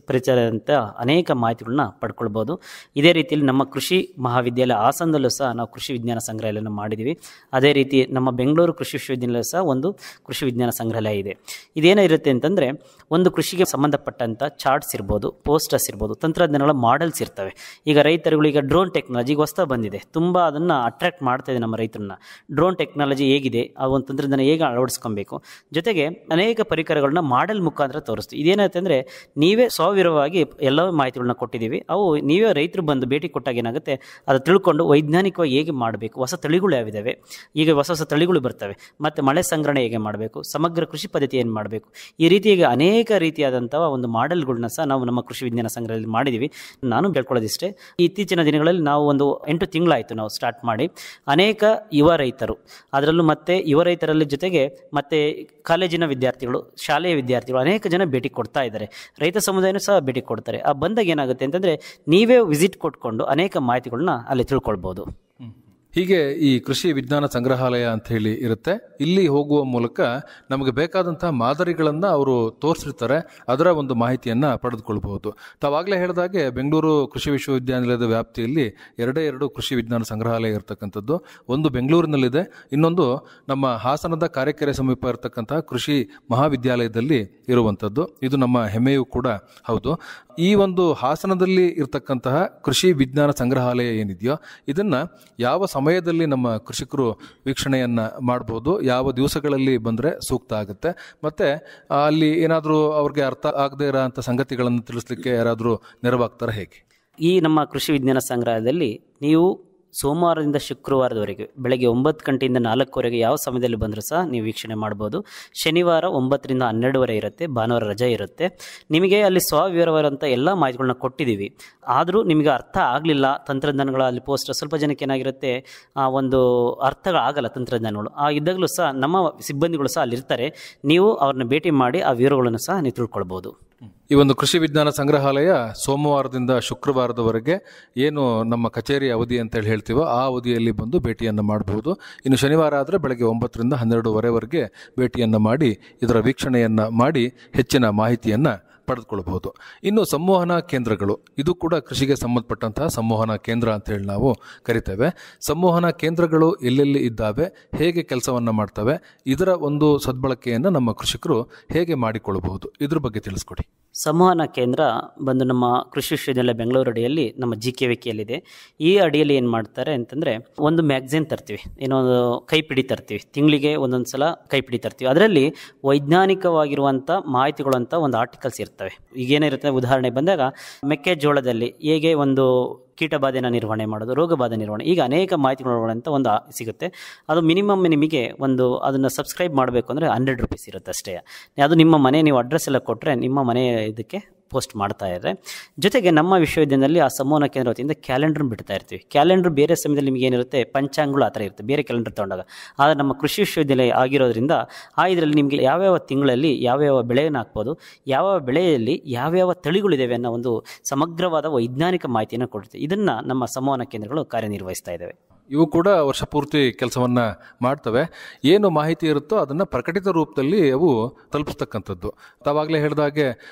ಪರಿಚಯದಂಥ ಅನೇಕ ಮಾಹಿತಿಗಳನ್ನ ಪಡ್ಕೊಳ್ಬೋದು. ಇದೇ ರೀತಿಯಲ್ಲಿ ನಮ್ಮ ಕೃಷಿ ಮಹಾವಿದ್ಯಾಲಯ ಹಾಸನದಲ್ಲೂ ಸಹ ನಾವು ಕೃಷಿ ವಿಜ್ಞಾನ ಸಂಗ್ರಹಾಲಯವನ್ನು ಮಾಡಿದ್ದೀವಿ. ಅದೇ ರೀತಿ ನಮ್ಮ ಬೆಂಗಳೂರು ಕೃಷಿ ವಿಶ್ವವಿದ್ಯಾಲಯ ಸಹ ಒಂದು ಕೃಷಿ ವಿಜ್ಞಾನ ಸಂಗ್ರಹಾಲಯ ಇದೆ. ಇದೇನಿರುತ್ತೆ ಅಂತಂದರೆ, ಒಂದು ಕೃಷಿಗೆ ಸಂಬಂಧಪಟ್ಟಂಥ ಚಾರ್ಟ್ಸ್ ಇರ್ಬೋದು, ಪೋಸ್ಟರ್ಸ್ ಇರ್ಬೋದು, ತಂತ್ರಜ್ಞಾನಗಳ ಮಾಡೆಲ್ಸ್ ಇರ್ತವೆ. ಈಗ ರೈತರುಗಳೀಗ ಡ್ರೋನ್ ಟೆಕ್ನಾಲಜಿಗೆ ಹೊಸ ಬಂದಿದೆ, ತುಂಬ ಅದನ್ನು ಅಟ್ರಾಕ್ಟ್ ಮಾಡ್ತಾ ಇದೆ ನಮ್ಮ ರೈತರನ್ನ. ಡ್ರೋನ್ ಟೆಕ್ನಾಲಜಿ ಹೇಗಿದೆ, ಆ ಒಂದು ತಂತ್ರಜ್ಞಾನ ಹೇಗೆ ಅಳವಡಿಸ್ಕೊಬೇಕು, ಜೊತೆಗೆ ಅನೇಕ ಪರಿಕರಗಳನ್ನ ಮಾಡೆಲ್ ಮುಖಾಂತರ ತೋರಿಸ್ತೀವಿ. ಇದೇನಾಗುತ್ತೆ ಅಂದರೆ, ನೀವೇ ಸಾವಿರವಾಗಿ ಎಲ್ಲ ಮಾಹಿತಿಗಳನ್ನ ಕೊಟ್ಟಿದ್ದೀವಿ. ಅವು ನೀವೇ ರೈತರು ಬಂದು ಭೇಟಿ ಕೊಟ್ಟಾಗ ಏನಾಗುತ್ತೆ, ಅದು ತಿಳ್ಕೊಂಡು ವೈಜ್ಞಾನಿಕವಾಗಿ ಹೇಗೆ ಮಾಡಬೇಕು, ಹೊಸ ತಳಿಗಳು ಯಾವಿದ್ದಾವೆ, ಈಗ ಹೊಸ ಹೊಸ ತಳಿಗಳು ಬರ್ತವೆ, ಮತ್ತು ಮಳೆ ಸಂಗ್ರಹಣೆ ಹೇಗೆ ಮಾಡಬೇಕು, ಸಮಗ್ರ ಕೃಷಿ ಪದ್ಧತಿ ಏನು ಮಾಡಬೇಕು, ಈ ರೀತಿಯಾಗಿ ಅನೇಕ ರೀತಿಯಾದಂಥ ಒಂದು ಮಾಡೆಲ್ಗಳನ್ನ ಸಹ ನಾವು ನಮ್ಮ ಕೃಷಿ ವಿಜ್ಞಾನ ಸಂಗ್ರಹದಲ್ಲಿ ಮಾಡಿದ್ದೀವಿ. ನಾನು ಕೇಳ್ಕೊಳ್ಳೋದಿಷ್ಟೇ, ಇತ್ತೀಚಿನ ದಿನಗಳಲ್ಲಿ ನಾವು ಒಂದು 8 ತಿಂಗಳಾಯಿತು ನಾವು ಸ್ಟಾರ್ಟ್ ಮಾಡಿ. ಅನೇಕ ಯುವ ರೈತರು, ಅದರಲ್ಲೂ ಮತ್ತೆ ಯುವ ರೈತರಲ್ಲಿ ಜೊತೆಗೆ ಮತ್ತೆ ಕಾಲೇಜಿನ ವಿದ್ಯಾರ್ಥಿಗಳು, ಶಾಲೆಯ ವಿದ್ಯಾರ್ಥಿಗಳು ಅನೇಕ ಜನ ಭೇಟಿ ಕೊಡ್ತಾ ಇದ್ದಾರೆ. ರೈತ ಸಮುದಾಯನೂ ಸಹ ಭೇಟಿ ಕೊಡ್ತಾರೆ. ಆ ಬಂದಾಗ ಏನಾಗುತ್ತೆ ಅಂತಂದರೆ, ನೀವೇ ವಿಸಿಟ್ ಕೊಟ್ಕೊಂಡು ಅನೇಕ ಮಾಹಿತಿಗಳನ್ನ ಅಲ್ಲಿ ತಿಳ್ಕೊಳ್ಬೋದು. ಹೀಗೆ ಈ ಕೃಷಿ ವಿಜ್ಞಾನ ಸಂಗ್ರಹಾಲಯ ಅಂತ ಹೇಳಿ ಇರುತ್ತೆ. ಇಲ್ಲಿ ಹೋಗುವ ಮೂಲಕ ನಮಗೆ ಬೇಕಾದಂತಹ ಮಾದರಿಗಳನ್ನ ಅವರು ತೋರಿಸಿರ್ತಾರೆ, ಅದರ ಒಂದು ಮಾಹಿತಿಯನ್ನ ಪಡೆದುಕೊಳ್ಬಹುದು. ತಾವಾಗಲೇ ಹೇಳಿದಾಗೆ ಬೆಂಗಳೂರು ಕೃಷಿ ವಿಶ್ವವಿದ್ಯಾನಿಲಯದ ವ್ಯಾಪ್ತಿಯಲ್ಲಿ ಎರಡು ಕೃಷಿ ವಿಜ್ಞಾನ ಸಂಗ್ರಹಾಲಯ ಇರತಕ್ಕಂಥದ್ದು. ಒಂದು ಬೆಂಗಳೂರಿನಲ್ಲಿದೆ, ಇನ್ನೊಂದು ನಮ್ಮ ಹಾಸನದ ಕಾರೆಕೆರೆ ಸಮೀಪ ಇರತಕ್ಕಂತಹ ಕೃಷಿ ಮಹಾವಿದ್ಯಾಲಯದಲ್ಲಿ ಇರುವಂಥದ್ದು. ಇದು ನಮ್ಮ ಹೆಮ್ಮೆಯೂ ಕೂಡ ಹೌದು. ಈ ಒಂದು ಹಾಸನದಲ್ಲಿ ಇರತಕ್ಕಂತಹ ಕೃಷಿ ವಿಜ್ಞಾನ ಸಂಗ್ರಹಾಲಯ ಏನಿದೆಯೋ ಇದನ್ನ ಯಾವ ಸಮಯದಲ್ಲಿ ನಮ್ಮ ಕೃಷಿಕರು ವೀಕ್ಷಣೆಯನ್ನ ಮಾಡಬಹುದು, ಯಾವ ದಿವಸಗಳಲ್ಲಿ ಬಂದ್ರೆ ಸೂಕ್ತ ಆಗುತ್ತೆ, ಮತ್ತೆ ಅಲ್ಲಿ ಏನಾದರೂ ಅವ್ರಿಗೆ ಅರ್ಥ ಆಗದೇ ಇರೋ ಅಂತ ಸಂಗತಿಗಳನ್ನು ತಿಳಿಸ್ಲಿಕ್ಕೆ ಯಾರಾದರೂ ನೆರವಾಗ್ತಾರ ಹೇಗೆ? ಈ ನಮ್ಮ ಕೃಷಿ ವಿಜ್ಞಾನ ಸಂಗ್ರಹದಲ್ಲಿ ನೀವು ಸೋಮವಾರದಿಂದ ಶುಕ್ರವಾರದವರೆಗೆ ಬೆಳಗ್ಗೆ 9 ಗಂಟೆಯಿಂದ 4ವರೆಗೆ ಯಾವ ಸಮಯದಲ್ಲಿ ಬಂದರೂ ಸಹ ನೀವು ವೀಕ್ಷಣೆ ಮಾಡ್ಬೋದು. ಶನಿವಾರ 9ರಿಂದ 12ವರೆ ಇರುತ್ತೆ, ಭಾನುವಾರ ರಜೆ ಇರುತ್ತೆ. ನಿಮಗೆ ಅಲ್ಲಿ ಸ್ವವಿವರವಾದಂಥ ಎಲ್ಲ ಮಾಹಿತಿಗಳನ್ನ ಕೊಟ್ಟಿದ್ದೀವಿ. ಆದರೂ ನಿಮಗೆ ಅರ್ಥ ಆಗಲಿಲ್ಲ, ತಂತ್ರಜ್ಞಾನಗಳ ಅಲ್ಲಿ ಪೋಸ್ಟರ್ ಸ್ವಲ್ಪ ಜನಕ್ಕೆ ಏನಾಗಿರುತ್ತೆ ಒಂದು ಅರ್ಥಗಳಾಗಲ್ಲ ತಂತ್ರಜ್ಞಾನಗಳು. ಇದ್ದಾಗಲೂ ಸಹ ನಮ್ಮ ಸಿಬ್ಬಂದಿಗಳು ಸಹ ಅಲ್ಲಿರ್ತಾರೆ. ನೀವು ಅವ್ರನ್ನ ಭೇಟಿ ಮಾಡಿ ಆ ವಿವರಗಳನ್ನು ಸಹ ನೀವು ತಿಳ್ಕೊಳ್ಬೋದು. ಈ ಒಂದು ಕೃಷಿ ವಿಜ್ಞಾನ ಸಂಗ್ರಹಾಲಯ ಸೋಮವಾರದಿಂದ ಶುಕ್ರವಾರದವರೆಗೆ ಏನು ನಮ್ಮ ಕಚೇರಿ ಅವಧಿ ಅಂತ ಹೇಳ್ತೀವೋ ಆ ಅವಧಿಯಲ್ಲಿ ಬಂದು ಭೇಟಿಯನ್ನು ಮಾಡಬಹುದು. ಇನ್ನು ಶನಿವಾರ ಆದರೆ ಬೆಳಗ್ಗೆ 9ರಿಂದ 12ವರೆವರೆಗೆ ಭೇಟಿಯನ್ನು ಮಾಡಿ ಇದರ ವೀಕ್ಷಣೆಯನ್ನು ಮಾಡಿ ಹೆಚ್ಚಿನ ಮಾಹಿತಿಯನ್ನು ಪಡೆದುಕೊಳ್ಳಬಹುದು. ಇನ್ನು ಸಂವಹನಾ ಕೇಂದ್ರಗಳು, ಇದು ಕೂಡ ಕೃಷಿಗೆ ಸಂಬಂಧಪಟ್ಟಂತಹ ಸಂವಹನಾ ಕೇಂದ್ರ ಅಂತ ಹೇಳಿ ನಾವು ಕರಿತೇವೆ. ಸಂವಹನಾ ಕೇಂದ್ರಗಳು ಎಲ್ಲೆಲ್ಲಿ ಇದ್ದಾವೆ, ಹೇಗೆ ಕೆಲಸವನ್ನು ಮಾಡ್ತವೆ, ಇದರ ಒಂದು ಸದ್ಬಳಕೆಯನ್ನು ನಮ್ಮ ಕೃಷಿಕರು ಹೇಗೆ ಮಾಡಿಕೊಳ್ಳಬಹುದು, ಇದ್ರ ಬಗ್ಗೆ ತಿಳಿಸ್ಕೊಡಿ. ಸಂವಹನ ಕೇಂದ್ರ ಬಂದು ನಮ್ಮ ಕೃಷಿ ವಿಶ್ವವಿದ್ಯಾಲಯ ಬೆಂಗಳೂರು ಅಡಿಯಲ್ಲಿ ನಮ್ಮ GKVKಯಲ್ಲಿದೆ. ಈ ಅಡಿಯಲ್ಲಿ ಏನು ಮಾಡ್ತಾರೆ ಅಂತಂದರೆ, ಒಂದು ಮ್ಯಾಗ್ಝಿನ್ ತರ್ತೀವಿ, ಏನೋ ಒಂದು ಕೈಪಿಡಿ ತರ್ತೀವಿ, ತಿಂಗಳಿಗೆ ಒಂದೊಂದು ಸಲ ಕೈಪಿಡಿ ತರ್ತೀವಿ. ಅದರಲ್ಲಿ ವೈಜ್ಞಾನಿಕವಾಗಿರುವಂಥ ಮಾಹಿತಿಗಳು ಅಂತ ಒಂದು ಆರ್ಟಿಕಲ್ಸ್ ಇರ್ತವೆ. ಈಗೇನಿರುತ್ತೆ, ಉದಾಹರಣೆ ಬಂದಾಗ ಮೆಕ್ಕೆಜೋಳದಲ್ಲಿ ಹೇಗೆ ಒಂದು ಕೀಟಬಾಧೆನ ನಿರ್ವಹಣೆ ಮಾಡೋದು, ರೋಗಬಾಧೆ ನಿರ್ವಹಣೆ, ಈಗ ಅನೇಕ ಮಾಹಿತಿಗಳು ಅಂತ ಒಂದು ಸಿಗುತ್ತೆ. ಅದು ಮಿನಿಮಮ್ ನಿಮಗೆ ಒಂದು ಅದನ್ನು ಸಬ್ಸ್ಕ್ರೈಬ್ ಮಾಡಬೇಕು ಅಂದರೆ 100 ರೂಪೀಸ್ ಇರುತ್ತೆ ಅಷ್ಟೇ. ಅದು ನಿಮ್ಮ ಮನೆ ನೀವು ಅಡ್ರೆಸ್ ಎಲ್ಲ ಕೊಟ್ಟರೆ ನಿಮ್ಮ ಮನೆ ಇದಕ್ಕೆ ಪೋಸ್ಟ್ ಮಾಡ್ತಾ ಇದ್ದಾರೆ. ಜೊತೆಗೆ ನಮ್ಮ ವಿಶ್ವವಿದ್ಯಾಲಯದಲ್ಲಿ ಆ ಸಂವಹನ ಕೇಂದ್ರ ವತಿಯಿಂದ ಕ್ಯಾಲೆಂಡರ್ ಬಿಡ್ತಾ ಇರ್ತೀವಿ. ಕ್ಯಾಲೆಂಡರ್ ಬೇರೆ ಸಮಯದಲ್ಲಿ ನಿಮಗೆ ಏನಿರುತ್ತೆ, ಪಂಚಾಂಗಗಳು ಆ ಥರ ಇರುತ್ತೆ, ಬೇರೆ ಕ್ಯಾಲೆಂಡರ್ ತೊಗೊಂಡಾಗ. ಆದರೆ ನಮ್ಮ ಕೃಷಿ ವಿಶ್ವವಿದ್ಯಾಲಯ ಆಗಿರೋದ್ರಿಂದ ಇದರಲ್ಲಿ ನಿಮಗೆ ಯಾವ್ಯಾವ ತಿಂಗಳಲ್ಲಿ ಯಾವ್ಯಾವ ಬೆಳೆಯನ್ನು ಹಾಕ್ಬೋದು, ಯಾವ ಬೆಳೆಯಲ್ಲಿ ಯಾವ್ಯಾವ ತಳಿಗಳಿದ್ದಾವೆ ಅನ್ನೋ ಒಂದು ಸಮಗ್ರವಾದ ವೈಜ್ಞಾನಿಕ ಮಾಹಿತಿಯನ್ನು ಕೊಡುತ್ತೆ. ಇದನ್ನು ನಮ್ಮ ಸಂವಹನ ಕೇಂದ್ರಗಳು ಕಾರ್ಯನಿರ್ವಹಿಸ್ತಾ ಇದ್ದಾವೆ. ಇವು ಕೂಡ ವರ್ಷ ಪೂರ್ತಿ ಕೆಲಸವನ್ನು ಮಾಡ್ತವೆ. ಏನು ಮಾಹಿತಿ ಇರುತ್ತೋ ಅದನ್ನು ಪ್ರಕಟಿತ ರೂಪದಲ್ಲಿ ಅವು ತಲುಪಿಸ್ತಕ್ಕಂಥದ್ದು. ತಾವಾಗಲೇ ಹೇಳಿದಾಗೆ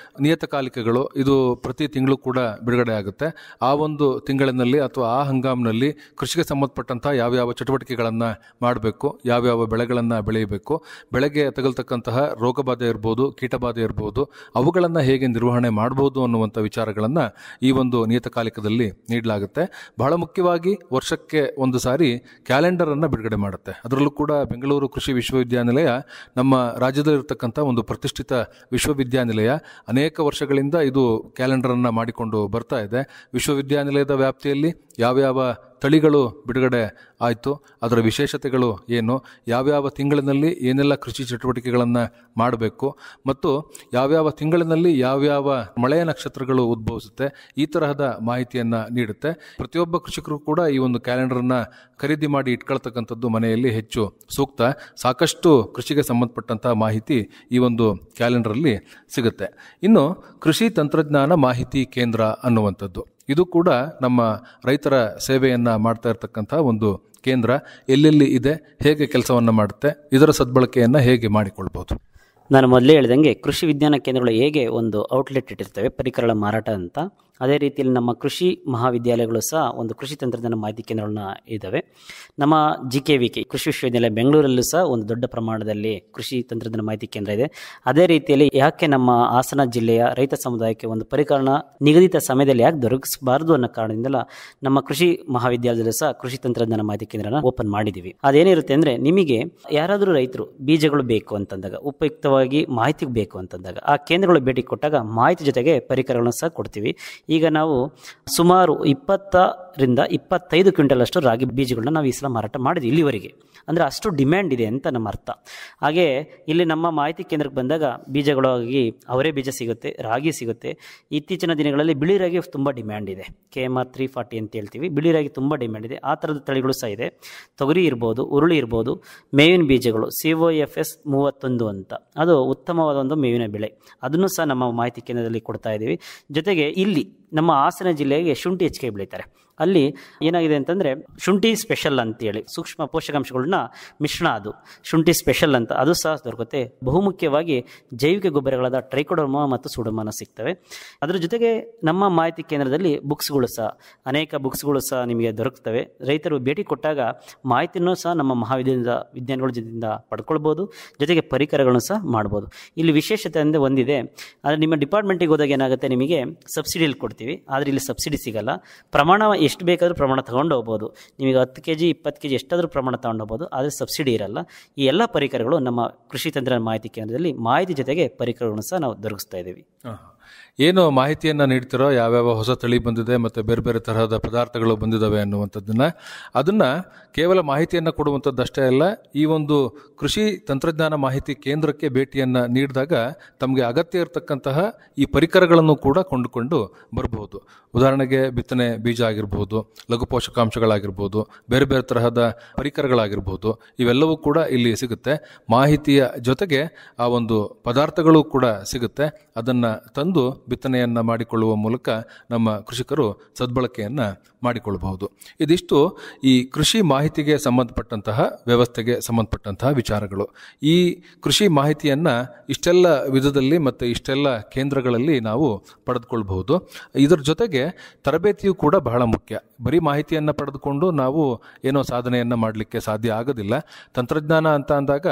ನಿಯತಕಾಲಿಕೆಗಳು, ಇದು ಪ್ರತಿ ತಿಂಗಳು ಕೂಡ ಬಿಡುಗಡೆ ಆಗುತ್ತೆ. ಆ ಒಂದು ತಿಂಗಳಿನಲ್ಲಿ ಅಥವಾ ಆ ಹಂಗಾಮಿನಲ್ಲಿ ಕೃಷಿಗೆ ಸಂಬಂಧಪಟ್ಟಂತಹ ಯಾವ್ಯಾವ ಚಟುವಟಿಕೆಗಳನ್ನು ಮಾಡಬೇಕು, ಯಾವ್ಯಾವ ಬೆಳೆಗಳನ್ನು ಬೆಳೆಯಬೇಕು, ಬೆಳೆಗೆ ತಗಲ್ತಕ್ಕಂತಹ ರೋಗಬಾಧೆ ಇರ್ಬೋದು, ಕೀಟಬಾಧೆ ಇರ್ಬೋದು, ಅವುಗಳನ್ನು ಹೇಗೆ ನಿರ್ವಹಣೆ ಮಾಡ್ಬೋದು ಅನ್ನುವಂಥ ವಿಚಾರಗಳನ್ನು ಈ ಒಂದು ನಿಯತಕಾಲಿಕದಲ್ಲಿ ನೀಡಲಾಗುತ್ತೆ. ಬಹಳ ಮುಖ್ಯವಾಗಿ ವರ್ಷಕ್ಕೆ ಒಂದು ಸಾರಿ ಕ್ಯಾಲೆಂಡರ್ ಅನ್ನು ಬಿಡುಗಡೆ ಮಾಡುತ್ತೆ. ಅದರಲ್ಲೂ ಕೂಡ ಬೆಂಗಳೂರು ಕೃಷಿ ವಿಶ್ವವಿದ್ಯಾನಿಲಯ ನಮ್ಮ ರಾಜ್ಯದಲ್ಲಿರ್ತಕ್ಕಂಥ ಒಂದು ಪ್ರತಿಷ್ಠಿತ ವಿಶ್ವವಿದ್ಯಾನಿಲಯ. ಅನೇಕ ವರ್ಷಗಳಿಂದ ಇದು ಕ್ಯಾಲೆಂಡರ್ ಅನ್ನು ಮಾಡಿಕೊಂಡು ಬರ್ತಾ ಇದೆ. ವಿಶ್ವವಿದ್ಯಾನಿಲಯದ ವ್ಯಾಪ್ತಿಯಲ್ಲಿ ಯಾವ್ಯಾವ ತಳಿಗಳು ಬಿಡುಗಡೆ ಆಯಿತು, ಅದರ ವಿಶೇಷತೆಗಳು ಏನು, ಯಾವ್ಯಾವ ತಿಂಗಳಿನಲ್ಲಿ ಏನೆಲ್ಲ ಕೃಷಿ ಚಟುವಟಿಕೆಗಳನ್ನು ಮಾಡಬೇಕು, ಮತ್ತು ಯಾವ್ಯಾವ ತಿಂಗಳಿನಲ್ಲಿ ಯಾವ್ಯಾವ ಮಳೆಯ ನಕ್ಷತ್ರಗಳು ಉದ್ಭವಿಸುತ್ತೆ, ಈ ತರಹದ ಮಾಹಿತಿಯನ್ನು ನೀಡುತ್ತೆ. ಪ್ರತಿಯೊಬ್ಬ ಕೃಷಿಕರು ಕೂಡ ಈ ಒಂದು ಕ್ಯಾಲೆಂಡರನ್ನು ಖರೀದಿ ಮಾಡಿ ಇಟ್ಕೊಳ್ತಕ್ಕಂಥದ್ದು ಮನೆಯಲ್ಲಿ ಹೆಚ್ಚು ಸೂಕ್ತ. ಸಾಕಷ್ಟು ಕೃಷಿಗೆ ಸಂಬಂಧಪಟ್ಟಂತಹ ಮಾಹಿತಿ ಈ ಒಂದು ಕ್ಯಾಲೆಂಡರಲ್ಲಿ ಸಿಗುತ್ತೆ. ಇನ್ನು ಕೃಷಿ ತಂತ್ರಜ್ಞಾನ ಮಾಹಿತಿ ಕೇಂದ್ರ ಅನ್ನುವಂಥದ್ದು, ಇದು ಕೂಡ ನಮ್ಮ ರೈತರ ಸೇವೆಯನ್ನು ಮಾಡ್ತಾ ಇರತಕ್ಕಂಥ ಒಂದು ಕೇಂದ್ರ. ಎಲ್ಲೆಲ್ಲಿ ಇದೆ, ಹೇಗೆ ಕೆಲಸವನ್ನು ಮಾಡುತ್ತೆ, ಇದರ ಸದ್ಬಳಕೆಯನ್ನು ಹೇಗೆ ಮಾಡಿಕೊಳ್ಬೋದು? ನಾನು ಮೊದಲೇ ಹೇಳಿದಂಗೆ ಕೃಷಿ ವಿಜ್ಞಾನ ಕೇಂದ್ರಗಳು ಹೇಗೆ ಒಂದು ಔಟ್ಲೆಟ್ ಇಟ್ಟಿರ್ತವೆ ಪರಿಕರಗಳ ಮಾರಾಟ ಅಂತ, ಅದೇ ರೀತಿಯಲ್ಲಿ ನಮ್ಮ ಕೃಷಿ ಮಹಾವಿದ್ಯಾಲಯಗಳು ಸಹ ಒಂದು ಕೃಷಿ ತಂತ್ರಜ್ಞಾನ ಮಾಹಿತಿ ಕೇಂದ್ರಗಳನ್ನ ಇದ್ದಾವೆ. ನಮ್ಮ GKVK ಕೃಷಿ ವಿಶ್ವವಿದ್ಯಾಲಯ ಬೆಂಗಳೂರಲ್ಲೂ ಸಹ ಒಂದು ದೊಡ್ಡ ಪ್ರಮಾಣದಲ್ಲಿ ಕೃಷಿ ತಂತ್ರಜ್ಞಾನ ಮಾಹಿತಿ ಕೇಂದ್ರ ಇದೆ. ಅದೇ ರೀತಿಯಲ್ಲಿ ಯಾಕೆ ನಮ್ಮ ಹಾಸನ ಜಿಲ್ಲೆಯ ರೈತ ಸಮುದಾಯಕ್ಕೆ ಒಂದು ಪರಿಕರಣ ನಿಗದಿತ ಸಮಯದಲ್ಲಿ ಯಾಕೆ ದೊರಕಿಸಬಾರದು ಅನ್ನೋ ಕಾರಣದಿಂದಲ ನಮ್ಮ ಕೃಷಿ ಮಹಾವಿದ್ಯಾಲಯದಲ್ಲೂ ಸಹ ಕೃಷಿ ತಂತ್ರಜ್ಞಾನ ಮಾಹಿತಿ ಕೇಂದ್ರನ ಓಪನ್ ಮಾಡಿದ್ದೀವಿ. ಅದೇನಿರುತ್ತೆ ಅಂದರೆ, ನಿಮಗೆ ಯಾರಾದರೂ ರೈತರು ಬೀಜಗಳು ಬೇಕು ಅಂತಂದಾಗ, ಉಪಯುಕ್ತವಾಗಿ ಮಾಹಿತಿ ಬೇಕು ಅಂತಂದಾಗ ಆ ಕೇಂದ್ರಗಳು ಭೇಟಿ ಕೊಟ್ಟಾಗ ಮಾಹಿತಿ ಜೊತೆಗೆ ಪರಿಕರಗಳನ್ನು ಸಹ ಕೊಡ್ತೀವಿ. ಈಗ ನಾವು ಸುಮಾರು 20ರಿಂದ 25 ಕ್ವಿಂಟಲ್ ಅಷ್ಟು ರಾಗಿ ಬೀಜಗಳನ್ನ ನಾವು ಈ ಸಲ ಮಾರಾಟ ಮಾಡಿದ್ವಿ ಇಲ್ಲಿವರೆಗೆ. ಅಂದರೆ ಅಷ್ಟು ಡಿಮ್ಯಾಂಡ್ ಇದೆ ಅಂತ ನಮ್ಮ ಅರ್ಥ. ಹಾಗೆ ಇಲ್ಲಿ ನಮ್ಮ ಮಾಹಿತಿ ಕೇಂದ್ರಕ್ಕೆ ಬಂದಾಗ ಬೀಜಗಳಾಗಿ ಅವರೇ ಬೀಜ ಸಿಗುತ್ತೆ, ರಾಗಿ ಸಿಗುತ್ತೆ. ಇತ್ತೀಚಿನ ದಿನಗಳಲ್ಲಿ ಬಿಳಿ ರಾಗಿ ತುಂಬ ಡಿಮ್ಯಾಂಡ್ ಇದೆ. KMR 340 ಅಂತ ಹೇಳ್ತೀವಿ, ಬಿಳಿ ರಾಗಿ ತುಂಬ ಡಿಮ್ಯಾಂಡ್ ಇದೆ. ಆ ಥರದ ತಳಿಗಳು ಸಹ ಇದೆ. ತೊಗರಿ ಇರ್ಬೋದು, ಉರುಳಿ ಇರ್ಬೋದು, ಮೇವಿನ ಬೀಜಗಳು COFS 31 ಅಂತ, ಅದು ಉತ್ತಮವಾದ ಒಂದು ಮೇವಿನ ಬೆಳೆ, ಅದನ್ನು ಸಹ ನಮ್ಮ ಮಾಹಿತಿ ಕೇಂದ್ರದಲ್ಲಿ ಕೊಡ್ತಾ ಇದ್ದೀವಿ. ಜೊತೆಗೆ ಇಲ್ಲಿ ನಮ್ಮ ಹಾಸನ ಜಿಲ್ಲೆಗೆ ಶುಂಠಿ ಹೆಚ್ಚಿಗೆ ಬೆಳೀತಾರೆ. ಅಲ್ಲಿ ಏನಾಗಿದೆ ಅಂತಂದರೆ ಶುಂಠಿ ಸ್ಪೆಷಲ್ ಅಂತೇಳಿ ಸೂಕ್ಷ್ಮ ಪೋಷಕಾಂಶಗಳನ್ನ ಮಿಶ್ರಣ, ಅದು ಶುಂಠಿ ಸ್ಪೆಷಲ್ ಅಂತ ಅದು ಸಹ ದೊರಕುತ್ತೆ. ಬಹುಮುಖ್ಯವಾಗಿ ಜೈವಿಕ ಗೊಬ್ಬರಗಳಾದ ಟ್ರೈಕೋಡರ್ಮಾ ಮತ್ತು ಸುಡೋಮಾನ ಸಿಗ್ತವೆ. ಅದರ ಜೊತೆಗೆ ನಮ್ಮ ಮಾಹಿತಿ ಕೇಂದ್ರದಲ್ಲಿ ಬುಕ್ಸ್ಗಳು ಸಹ ಅನೇಕ ಬುಕ್ಸ್ಗಳು ಸಹ ನಿಮಗೆ ದೊರಕ್ತವೆ. ರೈತರು ಭೇಟಿ ಕೊಟ್ಟಾಗ ಮಾಹಿತಿಯನ್ನು ಸಹ ನಮ್ಮ ವಿಜ್ಞಾನಿಗಳ ಜೊತೆಯಿಂದ ಪಡ್ಕೊಳ್ಬೋದು, ಜೊತೆಗೆ ಪರಿಕರಗಳನ್ನು ಸಹ ಮಾಡ್ಬೋದು. ಇಲ್ಲಿ ವಿಶೇಷತೆ ಅಂದರೆ ಒಂದಿದೆ, ಆದರೆ ನಿಮ್ಮ ಡಿಪಾರ್ಟ್ಮೆಂಟಿಗೆ ಹೋದಾಗ ಏನಾಗುತ್ತೆ, ನಿಮಗೆ ಸಬ್ಸಿಡಿಯಲ್ಲಿ ಕೊಡ್ತೀವಿ, ಆದರೆ ಇಲ್ಲಿ ಸಬ್ಸಿಡಿ ಸಿಗಲ್ಲ. ಪ್ರಮಾಣ ಎಷ್ಟು ಬೇಕಾದರೂ ಪ್ರಮಾಣ ತೊಗೊಂಡು ಹೋಗ್ಬೋದು. ನಿಮಗೆ 10 kg 20 kg ಎಷ್ಟಾದರೂ ಪ್ರಮಾಣ ತೊಗೊಂಡು ಹೋಗ್ಬೋದು, ಆದರೆ ಸಬ್ಸಿಡಿ ಇರಲ್ಲ. ಈ ಎಲ್ಲ ಪರಿಕರಗಳು ನಮ್ಮ ಕೃಷಿ ತಂತ್ರಜ್ಞಾನ ಮಾಹಿತಿ ಕೇಂದ್ರದಲ್ಲಿ ಮಾಹಿತಿ ಜೊತೆಗೆ ಪರಿಕರಗಳನ್ನು ಸಹ ನಾವು ದೊರಕಿಸ್ತಾ ಇದ್ದೀವಿ. ಏನು ಮಾಹಿತಿಯನ್ನು ನೀಡ್ತಿರೋ, ಯಾವ್ಯಾವ ಹೊಸ ತಳಿ ಬಂದಿದೆ ಮತ್ತು ಬೇರೆ ಬೇರೆ ತರಹದ ಪದಾರ್ಥಗಳು ಬಂದಿದ್ದಾವೆ ಅದನ್ನು ಕೇವಲ ಮಾಹಿತಿಯನ್ನು ಕೊಡುವಂಥದ್ದಷ್ಟೇ ಅಲ್ಲ, ಈ ಒಂದು ಕೃಷಿ ತಂತ್ರಜ್ಞಾನ ಮಾಹಿತಿ ಕೇಂದ್ರಕ್ಕೆ ಭೇಟಿಯನ್ನು ನೀಡಿದಾಗ ತಮಗೆ ಅಗತ್ಯ ಇರತಕ್ಕಂತಹ ಈ ಪರಿಕರಗಳನ್ನು ಕೂಡ ಕೊಂಡುಕೊಂಡು ಬರಬಹುದು. ಉದಾಹರಣೆಗೆ ಬಿತ್ತನೆ ಬೀಜ ಆಗಿರ್ಬೋದು, ಲಘು ಪೋಷಕಾಂಶಗಳಾಗಿರ್ಬೋದು, ಬೇರೆ ಬೇರೆ ತರಹದ ಪರಿಕರಗಳಾಗಿರ್ಬೋದು, ಇವೆಲ್ಲವೂ ಕೂಡ ಇಲ್ಲಿ ಸಿಗುತ್ತೆ. ಮಾಹಿತಿಯ ಜೊತೆಗೆ ಆ ಒಂದು ಪದಾರ್ಥಗಳು ಕೂಡ ಸಿಗುತ್ತೆ. ಅದನ್ನು ತಂದು ಬಿತ್ತನೆಯನ್ನು ಮಾಡಿಕೊಳ್ಳುವ ಮೂಲಕ ನಮ್ಮ ಕೃಷಿಕರು ಸದ್ಬಳಕೆಯನ್ನು ಮಾಡಿಕೊಳ್ಳಬಹುದು. ಇದಿಷ್ಟು ಈ ಕೃಷಿ ಮಾಹಿತಿಗೆ ಸಂಬಂಧಪಟ್ಟಂತಹ ವ್ಯವಸ್ಥೆಗೆ ಸಂಬಂಧಪಟ್ಟಂತಹ ವಿಚಾರಗಳು. ಈ ಕೃಷಿ ಮಾಹಿತಿಯನ್ನು ಇಷ್ಟೆಲ್ಲ ವಿಧದಲ್ಲಿ ಮತ್ತು ಇಷ್ಟೆಲ್ಲ ಕೇಂದ್ರಗಳಲ್ಲಿ ನಾವು ಪಡೆದುಕೊಳ್ಬಹುದು. ಇದರ ಜೊತೆಗೆ ತರಬೇತಿಯು ಕೂಡ ಬಹಳ ಮುಖ್ಯ. ಬರೀ ಮಾಹಿತಿಯನ್ನು ಪಡೆದುಕೊಂಡು ನಾವು ಏನೋ ಸಾಧನೆಯನ್ನು ಮಾಡಲಿಕ್ಕೆ ಸಾಧ್ಯ ಆಗೋದಿಲ್ಲ. ತಂತ್ರಜ್ಞಾನ ಅಂತ ಅಂದಾಗ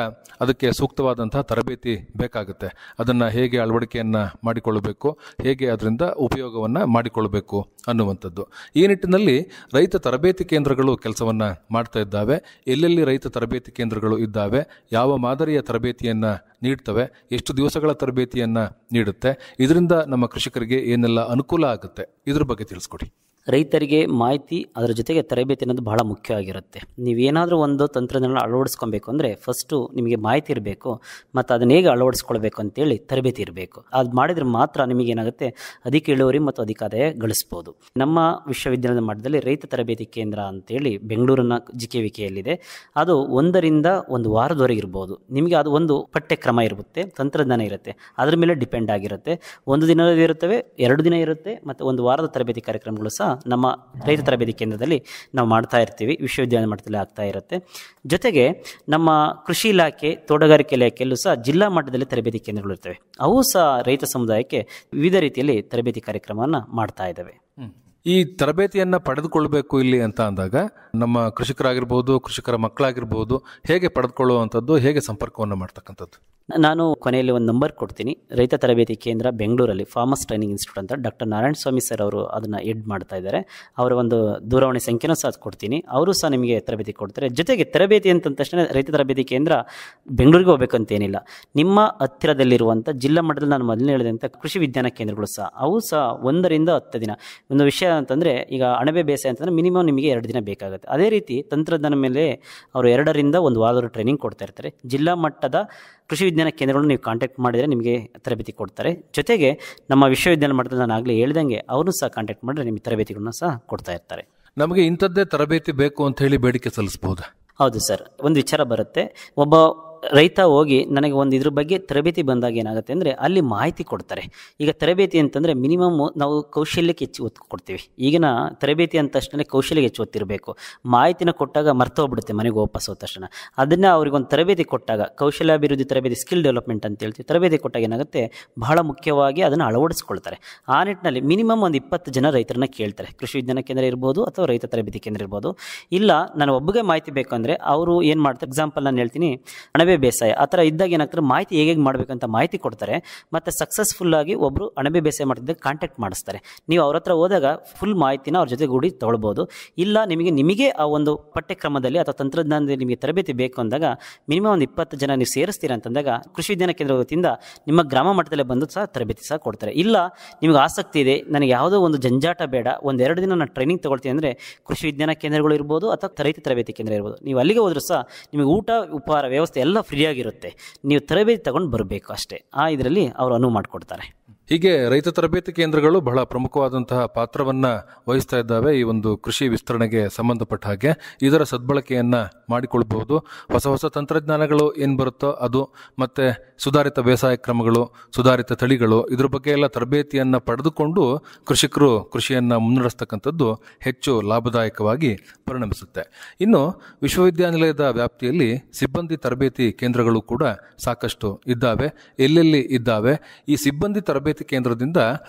ಅದಕ್ಕೆ ಸೂಕ್ತವಾದಂತಹ ತರಬೇತಿ ಬೇಕಾಗುತ್ತೆ. ಅದನ್ನು ಹೇಗೆ ಅಳವಡಿಕೆಯನ್ನು ಮಾಡಿಕೊಳ್ಳಬೇಕು, ಹೇಗೆ ಅದರಿಂದ ಉಪಯೋಗವನ್ನು ಮಾಡಿಕೊಳ್ಳಬೇಕು ಅನ್ನುವಂಥದ್ದು. ಈ ನಿಟ್ಟಿನಲ್ಲಿ ರೈತ ತರಬೇತಿ ಕೇಂದ್ರಗಳು ಕೆಲಸವನ್ನು ಮಾಡ್ತಾ ಇದ್ದಾವೆ. ಎಲ್ಲೆಲ್ಲಿ ರೈತ ತರಬೇತಿ ಕೇಂದ್ರಗಳು ಇದ್ದಾವೆ, ಯಾವ ಮಾದರಿಯ ತರಬೇತಿಯನ್ನು ನೀಡ್ತವೆ, ಎಷ್ಟು ದಿವಸಗಳ ತರಬೇತಿಯನ್ನು ನೀಡುತ್ತೆ, ಇದರಿಂದ ನಮ್ಮ ಕೃಷಿಕರಿಗೆ ಏನೆಲ್ಲ ಅನುಕೂಲ ಆಗುತ್ತೆ, ಇದ್ರ ಬಗ್ಗೆ ತಿಳಿಸ್ಕೊಡಿ. ರೈತರಿಗೆ ಮಾಹಿತಿ ಅದರ ಜೊತೆಗೆ ತರಬೇತಿ ಅನ್ನೋದು ಬಹಳ ಮುಖ್ಯ ಆಗಿರುತ್ತೆ. ನೀವೇನಾದರೂ ಒಂದು ತಂತ್ರಜ್ಞಾನ ಅಳವಡಿಸ್ಕೊಬೇಕು ಅಂದರೆ ಫಸ್ಟು ನಿಮಗೆ ಮಾಹಿತಿ ಇರಬೇಕು, ಮತ್ತು ಅದನ್ನ ಹೇಗೆ ಅಳವಡಿಸ್ಕೊಳ್ಬೇಕು ಅಂತೇಳಿ ತರಬೇತಿ ಇರಬೇಕು. ಅದು ಮಾಡಿದರೆ ಮಾತ್ರ ನಿಮಗೇನಾಗುತ್ತೆ, ಅಧಿಕ ಇಳುವರಿ ಮತ್ತು ಅಧಿಕ ಆದಾಯ ಗಳಿಸ್ಬೋದು. ನಮ್ಮ ವಿಶ್ವವಿದ್ಯಾಲಯದ ಮಟ್ಟದಲ್ಲಿ ರೈತ ತರಬೇತಿ ಕೇಂದ್ರ ಅಂತೇಳಿ ಬೆಂಗಳೂರಿನ ಜಿಕೆವಿಕೆಯಲ್ಲಿದೆ. ಅದು 1 ರಿಂದ 1 ವಾರದವರೆಗೆ ಇರ್ಬೋದು. ನಿಮಗೆ ಅದು ಒಂದು ಪಠ್ಯಕ್ರಮ ಇರುತ್ತೆ, ತಂತ್ರಜ್ಞಾನ ಇರುತ್ತೆ, ಅದ್ರ ಮೇಲೆ ಡಿಪೆಂಡ್ ಆಗಿರುತ್ತೆ. 1 ದಿನ ಇರುತ್ತವೆ, 2 ದಿನ ಇರುತ್ತೆ, ಮತ್ತು 1 ವಾರದ ತರಬೇತಿ ಕಾರ್ಯಕ್ರಮಗಳು ಸಹ ನಮ್ಮ ರೈತ ತರಬೇತಿ ಕೇಂದ್ರದಲ್ಲಿ ನಾವು ಮಾಡ್ತಾ ಇರ್ತೀವಿ. ವಿಶ್ವವಿದ್ಯಾಲಯ ಮಟ್ಟದಲ್ಲಿ ಆಗ್ತಾ ಇರುತ್ತೆ. ಜೊತೆಗೆ ನಮ್ಮ ಕೃಷಿ ಇಲಾಖೆ, ತೋಟಗಾರಿಕೆ ಇಲಾಖೆಯಲ್ಲೂ ಸಹ ಜಿಲ್ಲಾ ಮಟ್ಟದಲ್ಲಿ ತರಬೇತಿ ಕೇಂದ್ರಗಳು ಇರ್ತವೆ. ಅವು ಸಹ ರೈತ ಸಮುದಾಯಕ್ಕೆ ವಿವಿಧ ರೀತಿಯಲ್ಲಿ ತರಬೇತಿ ಕಾರ್ಯಕ್ರಮವನ್ನು ಮಾಡ್ತಾ ಇದ್ದಾವೆ. ಈ ತರಬೇತಿಯನ್ನು ಪಡೆದುಕೊಳ್ಬೇಕು ಇಲ್ಲಿ ಅಂತ ಅಂದಾಗ ನಮ್ಮ ಕೃಷಿಕರಾಗಿರ್ಬೋದು, ಕೃಷಿಕರ ಮಕ್ಕಳಾಗಿರ್ಬೋದು, ಹೇಗೆ ಪಡೆದುಕೊಳ್ಳುವಂಥದ್ದು, ಹೇಗೆ ಸಂಪರ್ಕವನ್ನು ಮಾಡ್ತಕ್ಕಂಥದ್ದು? ನಾನು ಕೊನೆಯಲ್ಲಿ ಒಂದು ನಂಬರ್ ಕೊಡ್ತೀನಿ. ರೈತ ತರಬೇತಿ ಕೇಂದ್ರ ಬೆಂಗಳೂರಲ್ಲಿ ಫಾರ್ಮರ್ಸ್ ಟ್ರೈನಿಂಗ್ ಇನ್ಸ್ಟಿಟ್ಯೂಟ್ ಅಂತ ಡಾಕ್ಟರ್ ನಾರಾಯಣ ಸ್ವಾಮಿ ಸರ್ ಅವರು ಅದನ್ನು ಎಡ್ ಮಾಡ್ತಾ ಇದ್ದಾರೆ. ಅವರ ಒಂದು ದೂರವಾಣಿ ಸಂಖ್ಯೆನೂ ಸಹ ಕೊಡ್ತೀನಿ. ಅವರು ಸಹ ನಿಮಗೆ ತರಬೇತಿ ಕೊಡ್ತಾರೆ. ಜೊತೆಗೆ ತರಬೇತಿ ಅಂತ ತಕ್ಷಣ ರೈತ ತರಬೇತಿ ಕೇಂದ್ರ ಬೆಂಗಳೂರಿಗೆ ಹೋಗ್ಬೇಕಂತೇನಿಲ್ಲ. ನಿಮ್ಮ ಹತ್ತಿರದಲ್ಲಿರುವಂಥ ಜಿಲ್ಲಾ ಮಟ್ಟದಲ್ಲಿ ನಾನು ಮೊದಲೇ ಹೇಳಿದಂಥ ಕೃಷಿ ವಿಜ್ಞಾನ ಕೇಂದ್ರಗಳು ಸಹ ಅವು ಸಹ 1 ರಿಂದ 10 ದಿನ. ಒಂದು ವಿಷಯ ಅಂತಂದರೆ, ಈಗ ಅಣಬೆ ಬೇಸಾಯ ಅಂತಂದರೆ ಮಿನಿಮಮ್ ನಿಮಗೆ 2 ದಿನ ಬೇಕಾಗುತ್ತೆ. ಅದೇ ರೀತಿ ತಂತ್ರಜ್ಞಾನ ಮೇಲೆ ಅವರು 2 ರಿಂದ 1 ವಾರದ ಟ್ರೈನಿಂಗ್ ಕೊಡ್ತಾ ಇರ್ತಾರೆ. ಜಿಲ್ಲಾ ಮಟ್ಟದ ಕೃಷಿ ವಿಜ್ಞಾನ ಕೇಂದ್ರಗಳನ್ನು ನೀವು ಕಾಂಟ್ಯಾಕ್ಟ್ ಮಾಡಿದರೆ ನಿಮಗೆ ತರಬೇತಿ ಕೊಡ್ತಾರೆ. ಜೊತೆಗೆ ನಮ್ಮ ವಿಶ್ವವಿದ್ಯಾಲಯ ಮಟ್ಟದಲ್ಲಿ ನಾನು ಆಗಲೇ ಹೇಳ್ದಂಗೆ ಅವ್ರನ್ನೂ ಸಹ ಕಾಂಟ್ಯಾಕ್ಟ್ ಮಾಡಿದ್ರೆ ನಿಮಗೆ ತರಬೇತಿಗಳನ್ನ ಸಹ ಕೊಡ್ತಾ ಇರ್ತಾರೆ. ನಮಗೆ ಇಂಥದ್ದೇ ತರಬೇತಿ ಬೇಕು ಅಂತ ಹೇಳಿ ಬೇಡಿಕೆ ಸಲ್ಲಿಸಬಹುದಾ? ಹೌದು ಸರ್, ಒಂದು ವಿಚಾರ ಬರುತ್ತೆ. ಒಬ್ಬ ರೈತ ಹೋಗಿ ನನಗೆ ಒಂದು ಇದ್ರ ಬಗ್ಗೆ ತರಬೇತಿ ಬಂದಾಗ ಏನಾಗುತ್ತೆ ಅಂದರೆ ಅಲ್ಲಿ ಮಾಹಿತಿ ಕೊಡ್ತಾರೆ. ಈಗ ತರಬೇತಿ ಅಂತಂದರೆ ಮಿನಿಮಮ್ ನಾವು ಕೌಶಲ್ಯಕ್ಕೆ ಹೆಚ್ಚು ಒತ್ತು ಕೊಡ್ತೀವಿ. ಈಗಿನ ತರಬೇತಿ ಅಂದ ತಕ್ಷಣ ಕೌಶಲ್ಯಕ್ಕೆ ಹೆಚ್ಚು ಒತ್ತಿರಬೇಕು. ಮಾಹಿತಿನ ಕೊಟ್ಟಾಗ ಮರ್ತೋಗ್ಬಿಡುತ್ತೆ ಮನೆಗೆ ವಾಪಸ್ ಹೋದ ತಕ್ಷಣ. ಅದನ್ನು ಅವ್ರಿಗೊಂದು ತರಬೇತಿ ಕೊಟ್ಟಾಗ, ಕೌಶಲ್ಯಾಭಿವೃದ್ಧಿ ತರಬೇತಿ, ಸ್ಕಿಲ್ ಡೆವಲಪ್ಮೆಂಟ್ ಅಂತ ಹೇಳ್ತೀವಿ, ತರಬೇತಿ ಕೊಟ್ಟಾಗ ಏನಾಗುತ್ತೆ, ಬಹಳ ಮುಖ್ಯವಾಗಿ ಅದನ್ನು ಅಳವಡಿಸ್ಕೊಳ್ತಾರೆ. ಆ ನಿಟ್ಟಿನಲ್ಲಿ ಮಿನಿಮಮ್ ಒಂದು 20 ಜನ ರೈತರನ್ನ ಕೇಳ್ತಾರೆ. ಕೃಷಿ ವಿಜ್ಞಾನ ಕೇಂದ್ರ ಇರ್ಬೋದು ಅಥವಾ ರೈತ ತರಬೇತಿ ಕೇಂದ್ರ ಇರ್ಬೋದು. ಇಲ್ಲ ನಾನು ಒಬ್ಬಗೆ ಮಾಹಿತಿ ಬೇಕು ಅಂದರೆ ಅವರು ಏನು ಮಾಡ್ತಾರೆ, ಎಕ್ಸಾಂಪಲ್ ನಾನು ಹೇಳ್ತೀನಿ, ಅಣಬೆ ಬೇಸಾಯ ಆ ಥರ ಇದ್ದಾಗ ಏನಾಗ್ತಾರೆ, ಮಾಹಿತಿ ಹೇಗೆ ಮಾಡಬೇಕಂತ ಮಾಹಿತಿ ಕೊಡ್ತಾರೆ. ಮತ್ತು ಸಕ್ಸಸ್ಫುಲ್ಲಾಗಿ ಒಬ್ಬರು ಅಣಬೆ ಬೇಸಾಯ ಮಾಡ್ತಿದ್ದಾಗ ಕಾಂಟ್ಯಾಕ್ಟ್ ಮಾಡಿಸ್ತಾರೆ. ನೀವು ಅವ್ರ ಹತ್ರ ಹೋದಾಗ ಫುಲ್ ಮಾಹಿತಿನ ಅವ್ರ ಜೊತೆ ಗೂಡಿ ತೊಗೊಳ್ಬೋದು. ಇಲ್ಲ ನಿಮಗೆ ಆ ಒಂದು ಪಠ್ಯಕ್ರಮದಲ್ಲಿ ಅಥವಾ ತಂತ್ರಜ್ಞಾನದಲ್ಲಿ ನಿಮಗೆ ತರಬೇತಿ ಬೇಕು ಅಂದಾಗ ಮಿನಿಮಮ್ ಒಂದು 20 ಜನ ನೀವು ಸೇರಿಸ್ತೀರ ಅಂತಂದಾಗ ಕೃಷಿ ವಿಜ್ಞಾನ ಕೇಂದ್ರ ವತಿಯಿಂದ ನಿಮ್ಮ ಗ್ರಾಮ ಮಟ್ಟದಲ್ಲೇ ಬಂದು ಸಹ ತರಬೇತಿ ಸಹ ಕೊಡ್ತಾರೆ. ಇಲ್ಲ ನಿಮಗೆ ಆಸಕ್ತಿ ಇದೆ, ನನಗೆ ಯಾವುದೋ ಒಂದು ಜಂಜಾಟ ಬೇಡ, 1-2 ದಿನ ನಾನು ಟ್ರೈನಿಂಗ್ ತೊಗೊಳ್ತೀನಿ ಅಂದರೆ ಕೃಷಿ ವಿಜ್ಞಾನ ಕೇಂದ್ರಗಳು ಇರ್ಬೋದು ಅಥವಾ ರೈತ ತರಬೇತಿ ಕೇಂದ್ರ ಇರ್ಬೋದು. ನೀವು ಅಲ್ಲಿಗೆ ಹೋದರೂ ಸಹ ನಿಮಗೆ ಊಟ ಉಪಹಾರ ವ್ಯವಸ್ಥೆ ಎಲ್ಲ ಫ್ರೀಯಾಗಿರುತ್ತೆ. ನೀವು ತರಬೇತಿ ತಗೊಂಡು ಬರಬೇಕು ಅಷ್ಟೇ. ಆ ಇದರಲ್ಲಿ ಅವರು ಅನುವು ಮಾಡಿಕೊಡ್ತಾರೆ. ಹೀಗೆ ರೈತ ತರಬೇತಿ ಕೇಂದ್ರಗಳು ಬಹಳ ಪ್ರಮುಖವಾದಂತಹ ಪಾತ್ರವನ್ನ ವಹಿಸ್ತಾ ಇದ್ದಾವೆ ಈ ಒಂದು ಕೃಷಿ ವಿಸ್ತರಣೆಗೆ ಸಂಬಂಧಪಟ್ಟ ಹಾಗೆ. ಇದರ ಸದ್ಬಳಕೆಯನ್ನ ಮಾಡಿಕೊಳ್ಬಹುದು. ಹೊಸ ಹೊಸ ತಂತ್ರಜ್ಞಾನಗಳು ಏನು ಬರುತ್ತೋ ಅದು, ಮತ್ತೆ ಸುಧಾರಿತ ಬೇಸಾಯ ಕ್ರಮಗಳು, ಸುಧಾರಿತ ತಳಿಗಳು, ಇದ್ರ ಬಗ್ಗೆ ಎಲ್ಲ ತರಬೇತಿಯನ್ನ ಪಡೆದುಕೊಂಡು ಕೃಷಿಕರು ಕೃಷಿಯನ್ನ ಮುನ್ನಡೆಸ್ತಕ್ಕಂಥದ್ದು ಹೆಚ್ಚು ಲಾಭದಾಯಕವಾಗಿ ಪರಿಣಮಿಸುತ್ತೆ. ಇನ್ನು ವಿಶ್ವವಿದ್ಯಾನಿಲಯದ ವ್ಯಾಪ್ತಿಯಲ್ಲಿ ಸಿಬ್ಬಂದಿ ತರಬೇತಿ ಕೇಂದ್ರಗಳು ಕೂಡ ಸಾಕಷ್ಟು ಇದ್ದಾವೆ. ಎಲ್ಲೆಲ್ಲಿ ಇದ್ದಾವೆ? ಈ ಸಿಬ್ಬಂದಿ ತರಬೇತಿ ಕೇಂದ್ರದಿಂದ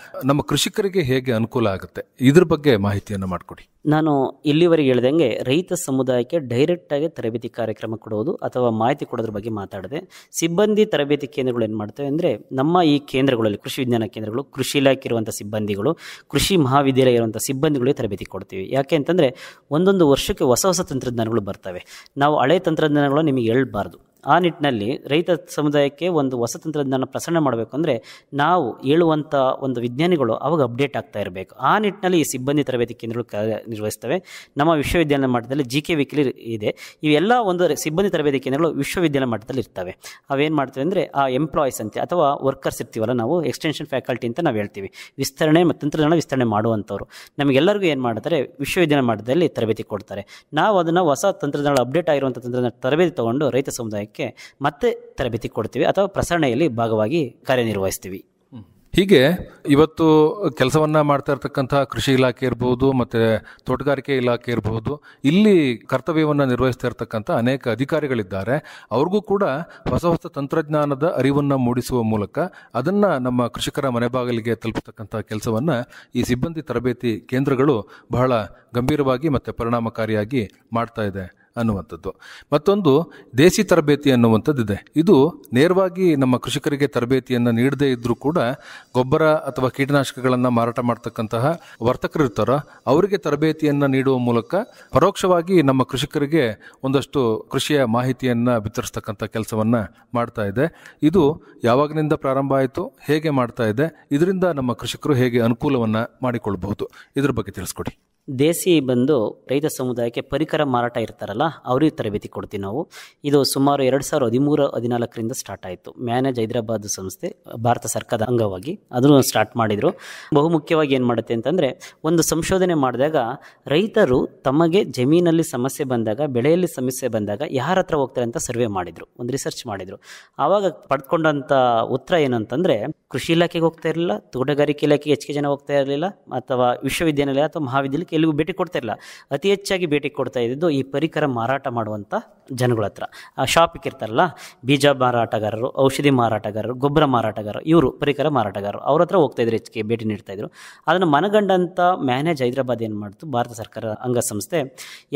ನಮ್ಮ ಕೃಷಿಕರಿಗೆ ಹೇಗೆ ಅನುಕೂಲ ಆಗುತ್ತೆ, ಇದ್ರ ಬಗ್ಗೆ ಮಾಹಿತಿಯನ್ನು ಮಾಡಿಕೊಡಿ. ನಾನು ಇಲ್ಲಿವರೆಗೆ ಹೇಳ್ದಂಗೆ ರೈತ ಸಮುದಾಯಕ್ಕೆ ಡೈರೆಕ್ಟ್ ಆಗಿ ತರಬೇತಿ ಕಾರ್ಯಕ್ರಮ ಕೊಡುವುದು ಅಥವಾ ಮಾಹಿತಿ ಕೊಡೋದ್ರ ಬಗ್ಗೆ ಮಾತಾಡಿದೆ. ಸಿಬ್ಬಂದಿ ತರಬೇತಿ ಕೇಂದ್ರಗಳು ಏನು ಮಾಡ್ತವೆ ಅಂದರೆ, ನಮ್ಮ ಈ ಕೇಂದ್ರಗಳಲ್ಲಿ ಕೃಷಿ ವಿಜ್ಞಾನ ಕೇಂದ್ರಗಳು, ಕೃಷಿ ಇಲಾಖೆ ಇರುವಂಥ ಸಿಬ್ಬಂದಿಗಳು, ಕೃಷಿ ಮಹಾವಿದ್ಯಾಲಯ ಇರುವಂಥ ಸಿಬ್ಬಂದಿಗಳಿಗೆ ತರಬೇತಿ ಕೊಡ್ತೀವಿ. ಯಾಕೆ ಅಂತಂದರೆ ಒಂದೊಂದು ವರ್ಷಕ್ಕೆ ಹೊಸ ಹೊಸ ತಂತ್ರಜ್ಞಾನಗಳು ಬರ್ತವೆ. ನಾವು ಹಳೆ ತಂತ್ರಜ್ಞಾನಗಳು ನಿಮಗೆ ಹೇಳಬಾರ್ದು. ಆ ನಿಟ್ಟಿನಲ್ಲಿ ರೈತ ಸಮುದಾಯಕ್ಕೆ ಒಂದು ಹೊಸ ತಂತ್ರಜ್ಞಾನ ಪ್ರಸರಣ ಮಾಡಬೇಕು ಅಂದರೆ ನಾವು ಹೇಳುವಂಥ ಒಂದು ವಿಜ್ಞಾನಿಗಳು ಅವಾಗ ಅಪ್ಡೇಟ್ ಆಗ್ತಾ ಇರಬೇಕು. ಆ ನಿಟ್ಟಿನಲ್ಲಿ ಈ ಸಿಬ್ಬಂದಿ ತರಬೇತಿ ಕೇಂದ್ರಗಳು ನಿರ್ವಹಿಸ್ತವೆ. ನಮ್ಮ ವಿಶ್ವವಿದ್ಯಾಲಯ ಮಟ್ಟದಲ್ಲಿ GK ವೀಕ್ಲಿ ಇದೆ. ಇವೆಲ್ಲ ಒಂದು ಸಿಬ್ಬಂದಿ ತರಬೇತಿ ಕೇಂದ್ರಗಳು ವಿಶ್ವವಿದ್ಯಾಲಯ ಮಟ್ಟದಲ್ಲಿ ಇರ್ತವೆ. ಅವೇನು ಮಾಡ್ತೇವೆ ಅಂದರೆ, ಆ ಎಂಪ್ಲಾಯೀಸ್ ಅಂತ ಅಥವಾ ವರ್ಕರ್ಸ್ ಇರ್ತೀವಲ್ಲ, ನಾವು ಎಕ್ಸ್ಟೆನ್ಷನ್ ಫ್ಯಾಕಲ್ಟಿ ಅಂತ ನಾವು ಹೇಳ್ತೀವಿ, ವಿಸ್ತರಣೆ ಮತ್ತು ತಂತ್ರಜ್ಞಾನ ವಿಸ್ತರಣೆ ಮಾಡುವಂಥವ್ರು. ನಮಗೆಲ್ಲರಿಗೂ ಏನು ಮಾಡ್ತಾರೆ, ವಿಶ್ವವಿದ್ಯಾಲಯ ಮಟ್ಟದಲ್ಲಿ ತರಬೇತಿ ಕೊಡ್ತಾರೆ. ನಾವು ಅದನ್ನು ಹೊಸ ತಂತ್ರಜ್ಞಾನ ಅಪ್ಡೇಟ್ ಆಗಿರುವಂಥ ತಂತ್ರಜ್ಞಾನ ತರಬೇತಿ ತೊಗೊಂಡು ರೈತ ಸಮುದಾಯಕ್ಕೆ ಮತ್ತೆ ತರಬೇತಿ ಕೊಡ್ತೀವಿ ಅಥವಾ ಪ್ರಸರಣೆಯಲ್ಲಿ ಭಾಗವಾಗಿ ಕಾರ್ಯನಿರ್ವಹಿಸ್ತೀವಿ. ಹೀಗೆ ಇವತ್ತು ಕೆಲಸವನ್ನ ಮಾಡ್ತಾ ಇರತಕ್ಕಂತಹ ಕೃಷಿ ಇಲಾಖೆ ಇರಬಹುದು, ಮತ್ತೆ ತೋಟಗಾರಿಕೆ ಇಲಾಖೆ ಇರಬಹುದು, ಇಲ್ಲಿ ಕರ್ತವ್ಯವನ್ನ ನಿರ್ವಹಿಸ್ತಾ ಇರತಕ್ಕಂಥ ಅನೇಕ ಅಧಿಕಾರಿಗಳಿದ್ದಾರೆ. ಅವ್ರಿಗೂ ಕೂಡ ಹೊಸ ಹೊಸ ತಂತ್ರಜ್ಞಾನದ ಅರಿವನ್ನ ಮೂಡಿಸುವ ಮೂಲಕ ಅದನ್ನ ನಮ್ಮ ಕೃಷಿಕರ ಮನೆ ಬಾಗಿಲಿಗೆ ತಲುಪತಕ್ಕಂಥ ಕೆಲಸವನ್ನ ಈ ಸಿಬ್ಬಂದಿ ತರಬೇತಿ ಕೇಂದ್ರಗಳು ಬಹಳ ಗಂಭೀರವಾಗಿ ಮತ್ತೆ ಪರಿಣಾಮಕಾರಿಯಾಗಿ ಮಾಡ್ತಾ ಇದೆ ಅನ್ನುವಂಥದ್ದು. ಮತ್ತೊಂದು ದೇಸಿ ತರಬೇತಿ ಅನ್ನುವಂಥದ್ದಿದೆ. ಇದು ನೇರವಾಗಿ ನಮ್ಮ ಕೃಷಿಕರಿಗೆ ತರಬೇತಿಯನ್ನು ನೀಡದೇ ಇದ್ರೂ ಕೂಡ ಗೊಬ್ಬರ ಅಥವಾ ಕೀಟನಾಶಕಗಳನ್ನು ಮಾರಾಟ ಮಾಡ್ತಕ್ಕಂತಹ ವರ್ತಕರು ಇರ್ತಾರೋ ಅವರಿಗೆ ತರಬೇತಿಯನ್ನು ನೀಡುವ ಮೂಲಕ ಪರೋಕ್ಷವಾಗಿ ನಮ್ಮ ಕೃಷಿಕರಿಗೆ ಒಂದಷ್ಟು ಕೃಷಿಯ ಮಾಹಿತಿಯನ್ನು ವಿತರಿಸ್ತಕ್ಕಂಥ ಕೆಲಸವನ್ನ ಮಾಡ್ತಾ ಇದೆ. ಇದು ಯಾವಾಗಿನಿಂದ ಪ್ರಾರಂಭ ಆಯಿತು, ಹೇಗೆ ಮಾಡ್ತಾ ಇದೆ, ಇದರಿಂದ ನಮ್ಮ ಕೃಷಿಕರು ಹೇಗೆ ಅನುಕೂಲವನ್ನ ಮಾಡಿಕೊಳ್ಬಹುದು, ಇದ್ರ ಬಗ್ಗೆ ತಿಳಿಸ್ಕೊಡಿ. ದೇಸಿ ಬಂದು ರೈತ ಸಮುದಾಯಕ್ಕೆ ಪರಿಕರ ಮಾರಾಟ ಇರ್ತಾರಲ್ಲ, ಅವ್ರಿಗೆ ತರಬೇತಿ ಕೊಡ್ತೀವಿ ನಾವು. ಇದು ಸುಮಾರು 2013-14 ಸ್ಟಾರ್ಟ್ ಆಯಿತು. ಮ್ಯಾನೇಜ್ ಹೈದರಾಬಾದ್ ಸಂಸ್ಥೆ ಭಾರತ ಸರ್ಕಾರದ ಅಂಗವಾಗಿ ಅದನ್ನು ಸ್ಟಾರ್ಟ್ ಮಾಡಿದರು. ಬಹುಮುಖ್ಯವಾಗಿ ಏನು ಮಾಡುತ್ತೆ ಅಂತಂದರೆ, ಒಂದು ಸಂಶೋಧನೆ ಮಾಡಿದಾಗ ರೈತರು ತಮಗೆ ಜಮೀನಲ್ಲಿ ಸಮಸ್ಯೆ ಬಂದಾಗ, ಬೆಳೆಯಲ್ಲಿ ಸಮಸ್ಯೆ ಬಂದಾಗ ಯಾರ ಹತ್ರ ಹೋಗ್ತಾರೆ ಅಂತ ಸರ್ವೆ ಮಾಡಿದರು, ಒಂದು ರಿಸರ್ಚ್ ಮಾಡಿದರು. ಆವಾಗ ಪಡ್ಕೊಂಡಂಥ ಉತ್ತರ ಏನಂತಂದರೆ, ಕೃಷಿ ಇಲಾಖೆಗೆ ಹೋಗ್ತಾ ಇರಲಿಲ್ಲ, ತೋಟಗಾರಿಕೆ ಇಲಾಖೆಗೆ ಹೆಚ್ಚಿಗೆ ಜನ ಹೋಗ್ತಾ ಇರಲಿಲ್ಲ, ಅಥವಾ ವಿಶ್ವವಿದ್ಯಾನಿಲಯ ಅಥವಾ ಮಹಾವಿದ್ಯಾಲಯಕ್ಕೆ ಎಲ್ಲಿಗೂ ಭೇಟಿ ಕೊಡ್ತಾ ಇರಲಿಲ್ಲ. ಅತಿ ಹೆಚ್ಚಾಗಿ ಭೇಟಿ ಕೊಡ್ತಾ ಇದ್ದು ಈ ಪರಿಕರ ಮಾರಾಟ ಮಾಡುವಂಥ ಜನಗಳ ಹತ್ರ. ಆ ಶಾಪಿಗೆ ಇರ್ತಾರಲ್ಲ, ಬೀಜ ಮಾರಾಟಗಾರರು, ಔಷಧಿ ಮಾರಾಟಗಾರರು, ಗೊಬ್ಬರ ಮಾರಾಟಗಾರರು, ಇವರು ಪರಿಕರ ಮಾರಾಟಗಾರರು, ಅವ್ರ ಹತ್ರ ಹೋಗ್ತಾ ಇದ್ರು, ಹೆಚ್ಚಿಗೆ ಭೇಟಿ ನೀಡ್ತಾ ಇದ್ರು. ಅದನ್ನು ಮನಗಂಡಂಥ ಮ್ಯಾನೇಜ್ ಹೈದರಾಬಾದ್ ಏನು ಮಾಡ್ತು, ಭಾರತ ಸರ್ಕಾರ ಅಂಗಸಂಸ್ಥೆ,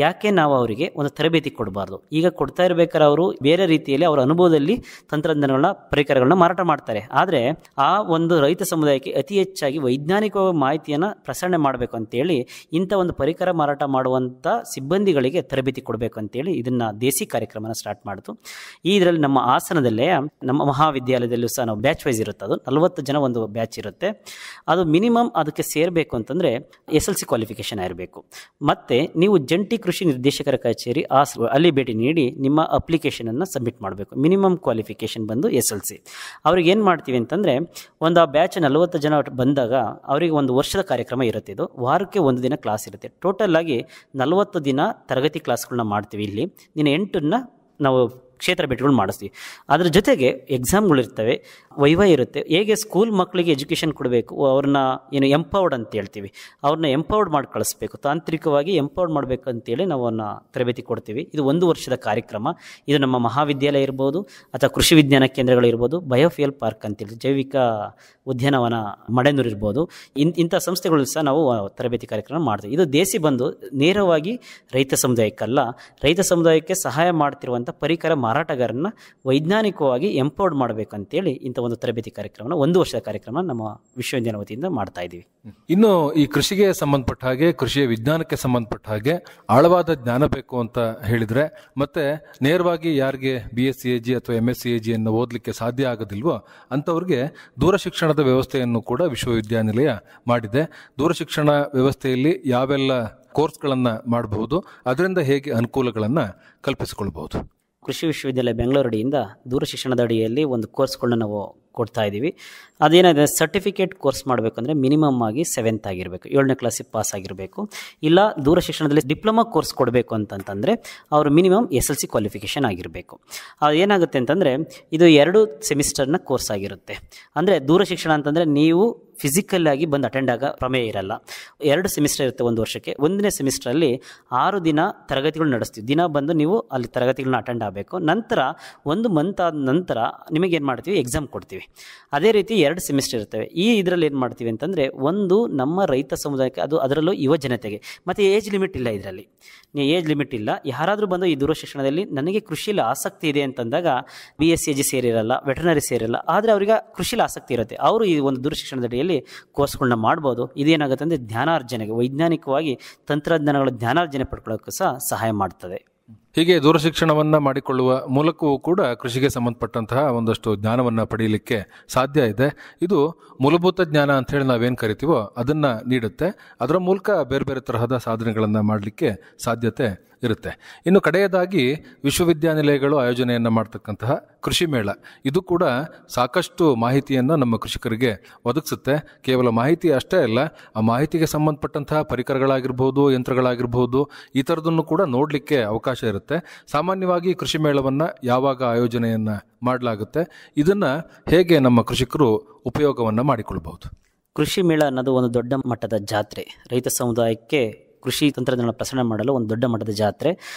ಯಾಕೆ ನಾವು ಅವರಿಗೆ ಒಂದು ತರಬೇತಿ ಕೊಡಬಾರ್ದು? ಈಗ ಕೊಡ್ತಾ ಇರಬೇಕಾದ್ರೆ ಅವರು ಬೇರೆ ರೀತಿಯಲ್ಲಿ ಅವರ ಅನುಭವದಲ್ಲಿ ತಂತ್ರಜ್ಞಾನಗಳನ್ನ, ಪರಿಕರಗಳನ್ನ ಮಾರಾಟ ಮಾಡ್ತಾರೆ. ಆದರೆ ಆ ಒಂದು ರೈತ ಸಮುದಾಯಕ್ಕೆ ಅತಿ ಹೆಚ್ಚಾಗಿ ವೈಜ್ಞಾನಿಕ ಮಾಹಿತಿಯನ್ನು ಪ್ರಸರಣೆ ಮಾಡಬೇಕು ಅಂತೇಳಿ ಇಂಥ ಒಂದು ಪರಿಕರ ಮಾರಾಟ ಮಾಡುವಂಥ ಸಿಬ್ಬಂದಿಗಳಿಗೆ ತರಬೇತಿ ಕೊಡಬೇಕು ಅಂತೇಳಿ ಇದನ್ನು ದೇಸಿ ಕಾರ್ಯಕ್ರಮನ ಸ್ಟಾರ್ಟ್ ಮಾಡಿತು. ಇದರಲ್ಲಿ ನಮ್ಮ ಹಾಸನದಲ್ಲೇ ನಮ್ಮ ಮಹಾವಿದ್ಯಾಲಯದಲ್ಲೂ ಸಹ ನಾವು ಬ್ಯಾಚ್ ವೈಸ್ ಇರುತ್ತೆ. ಅದು 40 ಜನ ಒಂದು ಬ್ಯಾಚ್ ಇರುತ್ತೆ. ಅದು ಮಿನಿಮಮ್ ಅದಕ್ಕೆ ಸೇರಬೇಕು ಅಂತಂದರೆ SLC ಕ್ವಾಲಿಫಿಕೇಷನ್ ಆಗಿರಬೇಕು. ಮತ್ತು ನೀವು ಜಂಟಿ ಕೃಷಿ ನಿರ್ದೇಶಕರ ಕಚೇರಿ ಅಲ್ಲಿ ಭೇಟಿ ನೀಡಿ ನಿಮ್ಮ ಅಪ್ಲಿಕೇಶನನ್ನು ಸಬ್ಮಿಟ್ ಮಾಡಬೇಕು. ಮಿನಿಮಮ್ ಕ್ವಾಲಿಫಿಕೇಷನ್ ಬಂದು SLC. ಅವ್ರಿಗೆ ಏನು ಮಾಡ್ತೀವಿ ಅಂತಂದರೆ, ಒಂದು ಆ ಬ್ಯಾಚ್ 40 ಜನ ಬಂದಾಗ ಅವರಿಗೆ ಒಂದು ವರ್ಷದ ಕಾರ್ಯಕ್ರಮ ಇರುತ್ತೆ. ಇದು ವಾರಕ್ಕೆ 1 ದಿನ ಕ್ಲಾಸ್ ಇರುತ್ತೆ. ಟೋಟಲ್ ಆಗಿ 40 ದಿನ ತರಗತಿ ಕ್ಲಾಸ್ಗಳನ್ನ ಮಾಡ್ತೀವಿ. ಇಲ್ಲಿ ದಿನ 8 ನಾವು ಕ್ಷೇತ್ರ ಭೇಟಿಗಳು ಮಾಡಿಸ್ತೀವಿ. ಅದ್ರ ಜೊತೆಗೆ ಎಕ್ಸಾಮ್ಗಳಿರ್ತವೆ, ವೈವಾ ಇರುತ್ತೆ. ಹೇಗೆ ಸ್ಕೂಲ್ ಮಕ್ಕಳಿಗೆ ಎಜುಕೇಷನ್ ಕೊಡಬೇಕು, ಅವ್ರನ್ನ ಏನು ಎಂಪವರ್ಡ್ ಅಂತ ಹೇಳ್ತೀವಿ, ಅವ್ರನ್ನ ಎಂಪವರ್ಡ್ ಮಾಡಿ ಕಳಿಸ್ಬೇಕು, ತಾಂತ್ರಿಕವಾಗಿ ಎಂಪವರ್ಡ್ ಮಾಡಬೇಕು ಅಂತೇಳಿ ನಾವು ಅವನ್ನ ತರಬೇತಿ ಕೊಡ್ತೀವಿ. ಇದು 1 ವರ್ಷದ ಕಾರ್ಯಕ್ರಮ. ಇದು ನಮ್ಮ ಮಹಾವಿದ್ಯಾಲಯ ಇರ್ಬೋದು ಅಥವಾ ಕೃಷಿ ವಿಜ್ಞಾನ ಕೇಂದ್ರಗಳಿರ್ಬೋದು, ಬಯೋಫ್ಯೂಯಲ್ ಪಾರ್ಕ್ ಅಂತೇಳಿ ಜೈವಿಕ ಉದ್ಯಾನವನ ಮಡೆನೂರು ಇರ್ಬೋದು, ಇಂಥ ಸಂಸ್ಥೆಗಳು ಸಹ ನಾವು ತರಬೇತಿ ಕಾರ್ಯಕ್ರಮ ಮಾಡ್ತೀವಿ. ಇದು ದೇಸಿ ಬಂದು ನೇರವಾಗಿ ರೈತ ಸಮುದಾಯಕ್ಕಲ್ಲ, ರೈತ ಸಮುದಾಯಕ್ಕೆ ಸಹಾಯ ಮಾಡ್ತಿರುವಂಥ ಪರಿಕರ ಮಾರಾಟಗಾರನ್ನ ವೈಜ್ಞಾನಿಕವಾಗಿ ಎಂಪವರ್ಡ್ ಮಾಡಬೇಕು ಅಂತೇಳಿ ಇಂಥ ಒಂದು ತರಬೇತಿ ಕಾರ್ಯಕ್ರಮನ 1 ವರ್ಷದ ಕಾರ್ಯಕ್ರಮ ನಮ್ಮ ವಿಶ್ವವಿದ್ಯಾಲಯ ವತಿಯಿಂದ ಮಾಡ್ತಾ ಇದ್ದೀವಿ. ಇನ್ನು ಈ ಕೃಷಿಗೆ ಸಂಬಂಧಪಟ್ಟ ಹಾಗೆ, ಕೃಷಿಯ ವಿಜ್ಞಾನಕ್ಕೆ ಸಂಬಂಧಪಟ್ಟ ಹಾಗೆ ಆಳವಾದ ಜ್ಞಾನ ಬೇಕು ಅಂತ ಹೇಳಿದ್ರೆ, ಮತ್ತೆ ನೇರವಾಗಿ ಯಾರಿಗೆ BSc ಅಥವಾ MSc ಅನ್ನು ಓದಲಿಕ್ಕೆ ಸಾಧ್ಯ ಆಗೋದಿಲ್ವೋ ಅಂಥವ್ರಿಗೆ ದೂರಶಿಕ್ಷಣದ ವ್ಯವಸ್ಥೆಯನ್ನು ಕೂಡ ವಿಶ್ವವಿದ್ಯಾನಿಲಯ ಮಾಡಿದೆ. ದೂರಶಿಕ್ಷಣ ವ್ಯವಸ್ಥೆಯಲ್ಲಿ ಯಾವೆಲ್ಲ ಕೋರ್ಸ್ಗಳನ್ನು ಮಾಡಬಹುದು, ಅದರಿಂದ ಹೇಗೆ ಅನುಕೂಲಗಳನ್ನು ಕಲ್ಪಿಸಿಕೊಳ್ಬಹುದು? ಕೃಷಿ ವಿಶ್ವವಿದ್ಯಾಲಯ ಬೆಂಗಳೂರು ಅಡಿಯಿಂದ ದೂರ ಶಿಕ್ಷಣದ ಅಡಿಯಲ್ಲಿ ಒಂದು ಕೋರ್ಸ್ಗಳನ್ನ ನಾವು ಕೊಡ್ತಾ ಇದ್ದೀವಿ. ಅದೇನಾಗಿದೆ, ಸರ್ಟಿಫಿಕೇಟ್ ಕೋರ್ಸ್ ಮಾಡಬೇಕಂದ್ರೆ ಮಿನಿಮಮ್ ಆಗಿ 7th ಆಗಿರಬೇಕು, 7ನೇ ಕ್ಲಾಸಿಗೆ ಪಾಸ್ ಆಗಿರಬೇಕು. ಇಲ್ಲ ದೂರ ಶಿಕ್ಷಣದಲ್ಲಿ ಡಿಪ್ಲೊಮಾ ಕೋರ್ಸ್ ಕೊಡಬೇಕು ಅಂತಂತಂದರೆ ಅವರು ಮಿನಿಮಮ್ SLC ಕ್ವಾಲಿಫಿಕೇಷನ್ ಆಗಿರಬೇಕು. ಏನಾಗುತ್ತೆ ಅಂತಂದರೆ ಇದು 2 ಸೆಮಿಸ್ಟರ್ನ ಕೋರ್ಸ್ ಆಗಿರುತ್ತೆ. ಅಂದರೆ ದೂರ ಶಿಕ್ಷಣ ಅಂತಂದರೆ ನೀವು ಫಿಸಿಕಲ್ ಆಗಿ ಬಂದು ಅಟೆಂಡ್ ಆಗೋ ಪ್ರಮೇಯ ಇರಲ್ಲ. 2 ಸೆಮಿಸ್ಟರ್ ಇರುತ್ತೆ ಒಂದು ವರ್ಷಕ್ಕೆ. 1ನೇ ಸೆಮಿಸ್ಟ್ರಲ್ಲಿ 6 ದಿನ ತರಗತಿಗಳು ನಡೆಸ್ತೀವಿ. ದಿನ ಬಂದು ನೀವು ಅಲ್ಲಿ ತರಗತಿಗಳನ್ನ ಅಟೆಂಡ್ ಆಗಬೇಕು. ನಂತರ 1 ಮಂತ್ ಆದ ನಂತರ ನಿಮಗೇನು ಮಾಡ್ತೀವಿ, ಎಕ್ಸಾಮ್ ಕೊಡ್ತೀವಿ. ಅದೇ ರೀತಿ 2 ಸೆಮಿಸ್ಟರ್ ಇರ್ತವೆ. ಇದರಲ್ಲಿ ಏನು ಮಾಡ್ತೀವಿ ಅಂತಂದರೆ, ಒಂದು ನಮ್ಮ ರೈತ ಸಮುದಾಯಕ್ಕೆ, ಅದರಲ್ಲೂ ಯುವ ಜನತೆಗೆ, ಮತ್ತು ಏಜ್ ಲಿಮಿಟ್ ಇಲ್ಲ. ಇದರಲ್ಲಿ ಏಜ್ ಲಿಮಿಟ್ ಇಲ್ಲ. ಯಾರಾದರೂ ಬಂದು ಈ ದೂರ ಶಿಕ್ಷಣದಲ್ಲಿ ನನಗೆ ಕೃಷಿಯಲ್ಲಿ ಆಸಕ್ತಿ ಇದೆ ಅಂತಂದಾಗ BSc ಸೇರಿರಲ್ಲ, ವೆಟರ್ನರಿ ಸೇರಿರಲ್ಲ, ಆದರೆ ಅವರಿಗೆ ಕೃಷಿಯಲ್ಲಿ ಆಸಕ್ತಿ ಇರುತ್ತೆ. ಅವರು ಈ ಒಂದು ದೂರ ಶಿಕ್ಷಣದಡಿಯಲ್ಲಿ ಕೋರ್ಸ್ಗಳನ್ನ ಮಾಡ್ಬೋದು. ಇದೇನಾಗುತ್ತೆ ಅಂದರೆ ಜ್ಞಾನಾರ್ಜನೆಗೆ, ವೈಜ್ಞಾನಿಕವಾಗಿ ತಂತ್ರಜ್ಞಾನಗಳ ಜ್ಞಾನಾರ್ಜನೆ ಪಡ್ಕೊಳ್ಳೋಕ್ಕೂ ಸಹ ಸಹಾಯ ಮಾಡ್ತದೆ. ಹೀಗೆ ದೂರ ಶಿಕ್ಷಣವನ್ನು ಮಾಡಿಕೊಳ್ಳುವ ಮೂಲಕವೂ ಕೂಡ ಕೃಷಿಗೆ ಸಂಬಂಧಪಟ್ಟಂತಹ ಒಂದಷ್ಟು ಜ್ಞಾನವನ್ನು ಪಡೆಯಲಿಕ್ಕೆ ಸಾಧ್ಯ ಇದೆ. ಇದು ಮೂಲಭೂತ ಜ್ಞಾನ ಅಂತ ಹೇಳಿ ನಾವೇನು ಕರಿತೀವೋ ಅದನ್ನು ನೀಡುತ್ತೆ. ಅದರ ಮೂಲಕ ಬೇರೆ ಬೇರೆ ತರಹದ ಸಾಧನೆಗಳನ್ನು ಮಾಡಲಿಕ್ಕೆ ಸಾಧ್ಯತೆ ಇರುತ್ತೆ. ಇನ್ನು ಕಡೆಯದಾಗಿ ವಿಶ್ವವಿದ್ಯಾನಿಲಯಗಳು ಆಯೋಜನೆಯನ್ನು ಮಾಡ್ತಕ್ಕಂತಹ ಕೃಷಿ ಮೇಳ, ಇದು ಕೂಡ ಸಾಕಷ್ಟು ಮಾಹಿತಿಯನ್ನು ನಮ್ಮ ಕೃಷಿಕರಿಗೆ ಒದಗಿಸುತ್ತೆ. ಕೇವಲ ಮಾಹಿತಿ ಅಷ್ಟೇ ಅಲ್ಲ, ಆ ಮಾಹಿತಿಗೆ ಸಂಬಂಧಪಟ್ಟಂತಹ ಪರಿಕರಗಳಾಗಿರ್ಬೋದು, ಯಂತ್ರಗಳಾಗಿರ್ಬೋದು, ಈ ಥರದನ್ನು ಕೂಡ ನೋಡಲಿಕ್ಕೆ ಅವಕಾಶ ಇರುತ್ತೆ. ಸಾಮಾನ್ಯವಾಗಿ ಕೃಷಿ ಮೇಳವನ್ನು ಯಾವಾಗ ಆಯೋಜನೆಯನ್ನು ಮಾಡಲಾಗುತ್ತೆ, ಇದನ್ನು ಹೇಗೆ ನಮ್ಮ ಕೃಷಿಕರು ಉಪಯೋಗವನ್ನು ಮಾಡಿಕೊಳ್ಬಹುದು? ಕೃಷಿ ಮೇಳ ಅನ್ನೋದು ಒಂದು ದೊಡ್ಡ ಮಟ್ಟದ ಜಾತ್ರೆ. ರೈತ ಸಮುದಾಯಕ್ಕೆ ಕೃಷಿ ತಂತ್ರಜ್ಞಾನ ಪ್ರಸಾರ ಮಾಡಲು ಒಂದು ದೊಡ್ಡ ಮಟ್ಟದ ಜಾತ್ರೆ.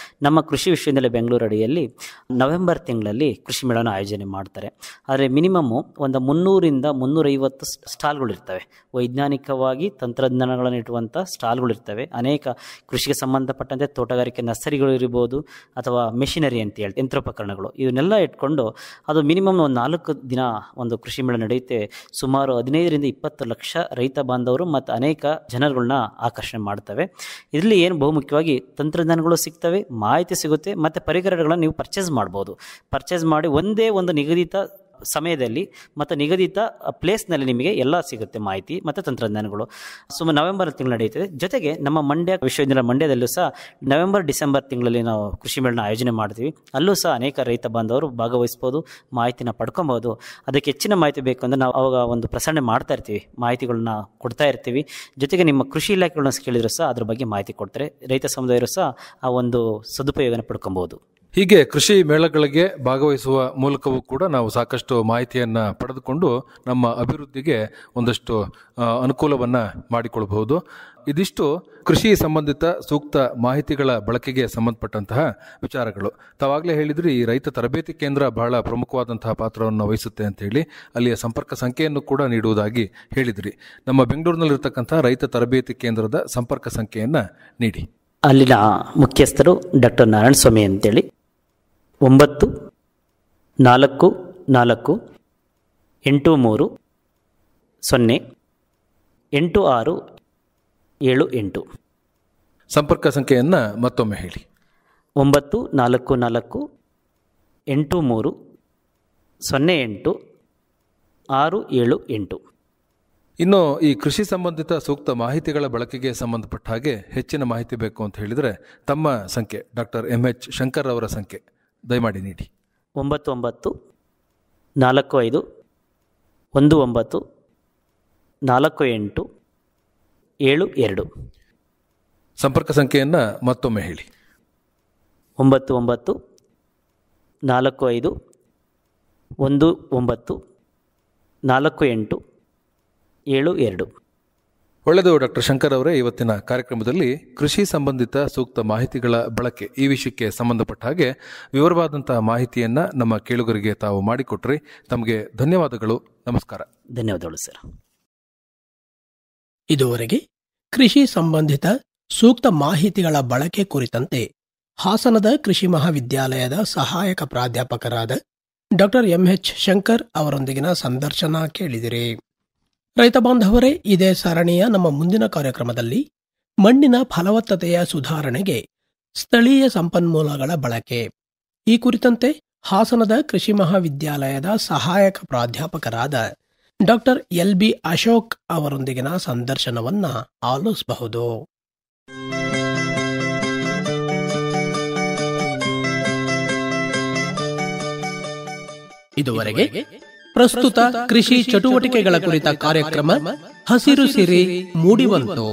ನಮ್ಮ ಕೃಷಿ ವಿಶ್ವವಿದ್ಯಾಲಯ ಬೆಂಗಳೂರು ಅಡಿಯಲ್ಲಿ ನವೆಂಬರ್ ತಿಂಗಳಲ್ಲಿ ಕೃಷಿ ಮೇಳನ ಆಯೋಜನೆ ಮಾಡ್ತಾರೆ. ಆದರೆ ಮಿನಿಮಮ್ಮು ಒಂದು 300ರಿಂದ 350 ಸ್ಟಾಲ್ಗಳಿರ್ತವೆ. ವೈಜ್ಞಾನಿಕವಾಗಿ ತಂತ್ರಜ್ಞಾನಗಳನ್ನು ಇಟ್ಟುವಂಥ ಸ್ಟಾಲ್ಗಳಿರ್ತವೆ. ಅನೇಕ ಕೃಷಿಗೆ ಸಂಬಂಧಪಟ್ಟಂತೆ ತೋಟಗಾರಿಕೆ ನರ್ಸರಿಗಳು ಇರ್ಬೋದು, ಅಥವಾ ಮೆಷಿನರಿ ಅಂತ ಹೇಳಿ ಯಂತ್ರೋಪಕರಣಗಳು, ಇವನ್ನೆಲ್ಲ ಇಟ್ಕೊಂಡು ಅದು ಮಿನಿಮಮ್ ಒಂದು 4 ದಿನ ಒಂದು ಕೃಷಿ ಮೇಳ ನಡೆಯುತ್ತೆ. ಸುಮಾರು 15ರಿಂದ 20 ಲಕ್ಷ ರೈತ ಬಾಂಧವರು ಮತ್ತು ಅನೇಕ ಜನರುಗಳನ್ನ ಆಕರ್ಷಣೆ ಮಾಡ್ತವೆ. ಇದರಲ್ಲಿ ಏನು ಬಹುಮುಖ್ಯವಾಗಿ ತಂತ್ರಜ್ಞಾನಗಳು ಸಿಗ್ತವೆ, ಮಾಹಿತಿ ಸಿಗುತ್ತೆ, ಮತ್ತು ಪರಿಕರಗಳನ್ನು ನೀವು ಪರ್ಚೇಸ್ ಮಾಡ್ಬೋದು. ಪರ್ಚೇಸ್ ಮಾಡಿ ಒಂದೇ ಒಂದು ನಿಗದಿತ ಸಮಯದಲ್ಲಿ ಮತ್ತು ನಿಗದಿತ ಪ್ಲೇಸ್ನಲ್ಲಿ ನಿಮಗೆ ಎಲ್ಲ ಸಿಗುತ್ತೆ, ಮಾಹಿತಿ ಮತ್ತು ತಂತ್ರಜ್ಞಾನಗಳು. ಸುಮಾರು ನವೆಂಬರ್ ತಿಂಗಳು ನಡೆಯುತ್ತದೆ. ಜೊತೆಗೆ ನಮ್ಮ ಮಂಡ್ಯ ವಿಶ್ವವಿದ್ಯಾಲಯ ಮಂಡ್ಯದಲ್ಲೂ ಸಹ ನವೆಂಬರ್-ಡಿಸೆಂಬರ್ ತಿಂಗಳಲ್ಲಿ ನಾವು ಕೃಷಿ ಮೇಳನ ಆಯೋಜನೆ ಮಾಡ್ತೀವಿ. ಅಲ್ಲೂ ಸಹ ಅನೇಕ ರೈತ ಬಾಂಧವರು ಭಾಗವಹಿಸ್ಬೋದು, ಮಾಹಿತಿನ ಪಡ್ಕೊಬೋದು. ಅದಕ್ಕೆ ಹೆಚ್ಚಿನ ಮಾಹಿತಿ ಬೇಕು ಅಂದರೆ ನಾವು ಅವಾಗ ಒಂದು ಪ್ರಸಾರಣೆ ಮಾಡ್ತಾ ಇರ್ತೀವಿ, ಮಾಹಿತಿಗಳನ್ನ ಕೊಡ್ತಾ ಇರ್ತೀವಿ. ಜೊತೆಗೆ ನಿಮ್ಮ ಕೃಷಿ ಇಲಾಖೆಗಳನ್ನ ಕೇಳಿದ್ರು ಸಹ ಅದ್ರ ಬಗ್ಗೆ ಮಾಹಿತಿ ಕೊಡ್ತಾರೆ. ರೈತ ಸಮುದಾಯರು ಸಹ ಆ ಒಂದು ಸದುಪಯೋಗನ ಪಡ್ಕೊಬೋದು. ಹೀಗೆ ಕೃಷಿ ಮೇಳಗಳಿಗೆ ಭಾಗವಹಿಸುವ ಮೂಲಕವೂ ಕೂಡ ನಾವು ಸಾಕಷ್ಟು ಮಾಹಿತಿಯನ್ನು ಪಡೆದುಕೊಂಡು ನಮ್ಮ ಅಭಿವೃದ್ಧಿಗೆ ಒಂದಷ್ಟು ಅನುಕೂಲವನ್ನು ಮಾಡಿಕೊಳ್ಬಹುದು. ಇದಿಷ್ಟು ಕೃಷಿ ಸಂಬಂಧಿತ ಸೂಕ್ತ ಮಾಹಿತಿಗಳ ಬಳಕೆಗೆ ಸಂಬಂಧಪಟ್ಟಂತಹ ವಿಚಾರಗಳು. ತಾವಾಗಲೇ ಹೇಳಿದ್ರಿ, ಈ ರೈತ ತರಬೇತಿ ಕೇಂದ್ರ ಬಹಳ ಪ್ರಮುಖವಾದಂತಹ ಪಾತ್ರವನ್ನು ವಹಿಸುತ್ತೆ ಅಂತ ಹೇಳಿ, ಅಲ್ಲಿಯ ಸಂಪರ್ಕ ಸಂಖ್ಯೆಯನ್ನು ಕೂಡ ನೀಡುವುದಾಗಿ ಹೇಳಿದ್ರಿ. ನಮ್ಮ ಬೆಂಗಳೂರಿನಲ್ಲಿರ್ತಕ್ಕಂಥ ರೈತ ತರಬೇತಿ ಕೇಂದ್ರದ ಸಂಪರ್ಕ ಸಂಖ್ಯೆಯನ್ನು ನೀಡಿ. ಅಲ್ಲಿನ ಮುಖ್ಯಸ್ಥರು ಡಾಕ್ಟರ್ ನಾರಾಯಣ ಸ್ವಾಮಿ ಅಂತೇಳಿ 9448308678. ಸಂಪರ್ಕ ಸಂಖ್ಯೆಯನ್ನು ಮತ್ತೊಮ್ಮೆ ಹೇಳಿ. 9448308678. ಇನ್ನು ಈ ಕೃಷಿ ಸಂಬಂಧಿತ ಸೂಕ್ತ ಮಾಹಿತಿಗಳ ಬಳಕೆಗೆ ಸಂಬಂಧಪಟ್ಟ ಹಾಗೆ ಹೆಚ್ಚಿನ ಮಾಹಿತಿ ಬೇಕು ಅಂತ ಹೇಳಿದರೆ ತಮ್ಮ ಸಂಖ್ಯೆ, ಡಾಕ್ಟರ್ MH ಶಂಕರ್ ಅವರ ಸಂಖ್ಯೆ ದಯಮಾಡಿ ನೀಡಿ. 9945194872. ಸಂಪರ್ಕ ಸಂಖ್ಯೆಯನ್ನು ಮತ್ತೊಮ್ಮೆ ಹೇಳಿ. 9945194872. ಒಳ್ಳೆಯದು ಡಾಕ್ಟರ್ ಶಂಕರ್ ಅವರೇ, ಇವತ್ತಿನ ಕಾರ್ಯಕ್ರಮದಲ್ಲಿ ಕೃಷಿ ಸಂಬಂಧಿತ ಸೂಕ್ತ ಮಾಹಿತಿಗಳ ಬಳಕೆ ಈ ವಿಷಯಕ್ಕೆ ಸಂಬಂಧಪಟ್ಟ ಹಾಗೆ ವಿವರವಾದಂತಹ ಮಾಹಿತಿಯನ್ನು ನಮ್ಮ ಕೇಳುಗರಿಗೆ ತಾವು ಮಾಡಿಕೊಟ್ರಿ. ತಮಗೆ ಧನ್ಯವಾದಗಳು. ನಮಸ್ಕಾರ. ಧನ್ಯವಾದಗಳು ಸರ್. ಇದುವರೆಗೆ ಕೃಷಿ ಸಂಬಂಧಿತ ಸೂಕ್ತ ಮಾಹಿತಿಗಳ ಬಳಕೆ ಕುರಿತಂತೆ ಹಾಸನದ ಕೃಷಿ ಮಹಾವಿದ್ಯಾಲಯದ ಸಹಾಯಕ ಪ್ರಾಧ್ಯಾಪಕರಾದ ಡಾಕ್ಟರ್ MH ಶಂಕರ್ ಅವರೊಂದಿಗಿನ ಸಂದರ್ಶನ ಕೇಳಿದಿರಿ. ರೈತ ಬಾಂಧವರೇ, ಇದೇ ಸರಣಿಯ ನಮ್ಮ ಮುಂದಿನ ಕಾರ್ಯಕ್ರಮದಲ್ಲಿ ಮಣ್ಣಿನ ಫಲವತ್ತತೆಯ ಸುಧಾರಣೆಗೆ ಸ್ಥಳೀಯ ಸಂಪನ್ಮೂಲಗಳ ಬಳಕೆ ಈ ಕುರಿತಂತೆ ಹಾಸನದ ಕೃಷಿ ಮಹಾವಿದ್ಯಾಲಯದ ಸಹಾಯಕ ಪ್ರಾಧ್ಯಾಪಕರಾದ ಡಾಕ್ಟರ್ LB ಅಶೋಕ್ ಅವರೊಂದಿಗಿನ ಸಂದರ್ಶನವನ್ನ ಆಲಿಸಬಹುದು. ಇದುವರೆಗೆ ಪ್ರಸ್ತುತ ಕೃಷಿ ಚಟುವಟಿಕೆಗಳ ಕುರಿತ ಕಾರ್ಯಕ್ರಮ ಹಸಿರು ಸಿರಿ ಮೂಡಿಬಂತು.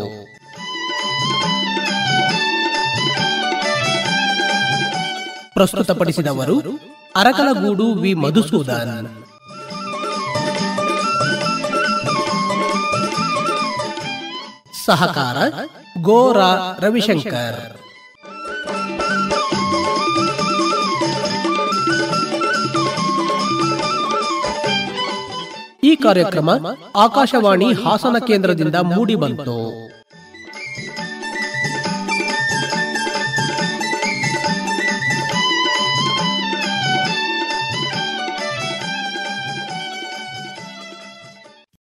ಪ್ರಸ್ತುತಪಡಿಸಿದವರು ಅರಕಲಗೂಡು ವಿ ಮಧುಸೂದನ್. ಸಹಕಾರ ಗೋರಾ ರವಿಶಂಕರ್. ಈ ಕಾರ್ಯಕ್ರಮ ಆಕಾಶವಾಣಿ ಹಾಸನ ಕೇಂದ್ರದಿಂದ ಮೂಡಿಬಂತು.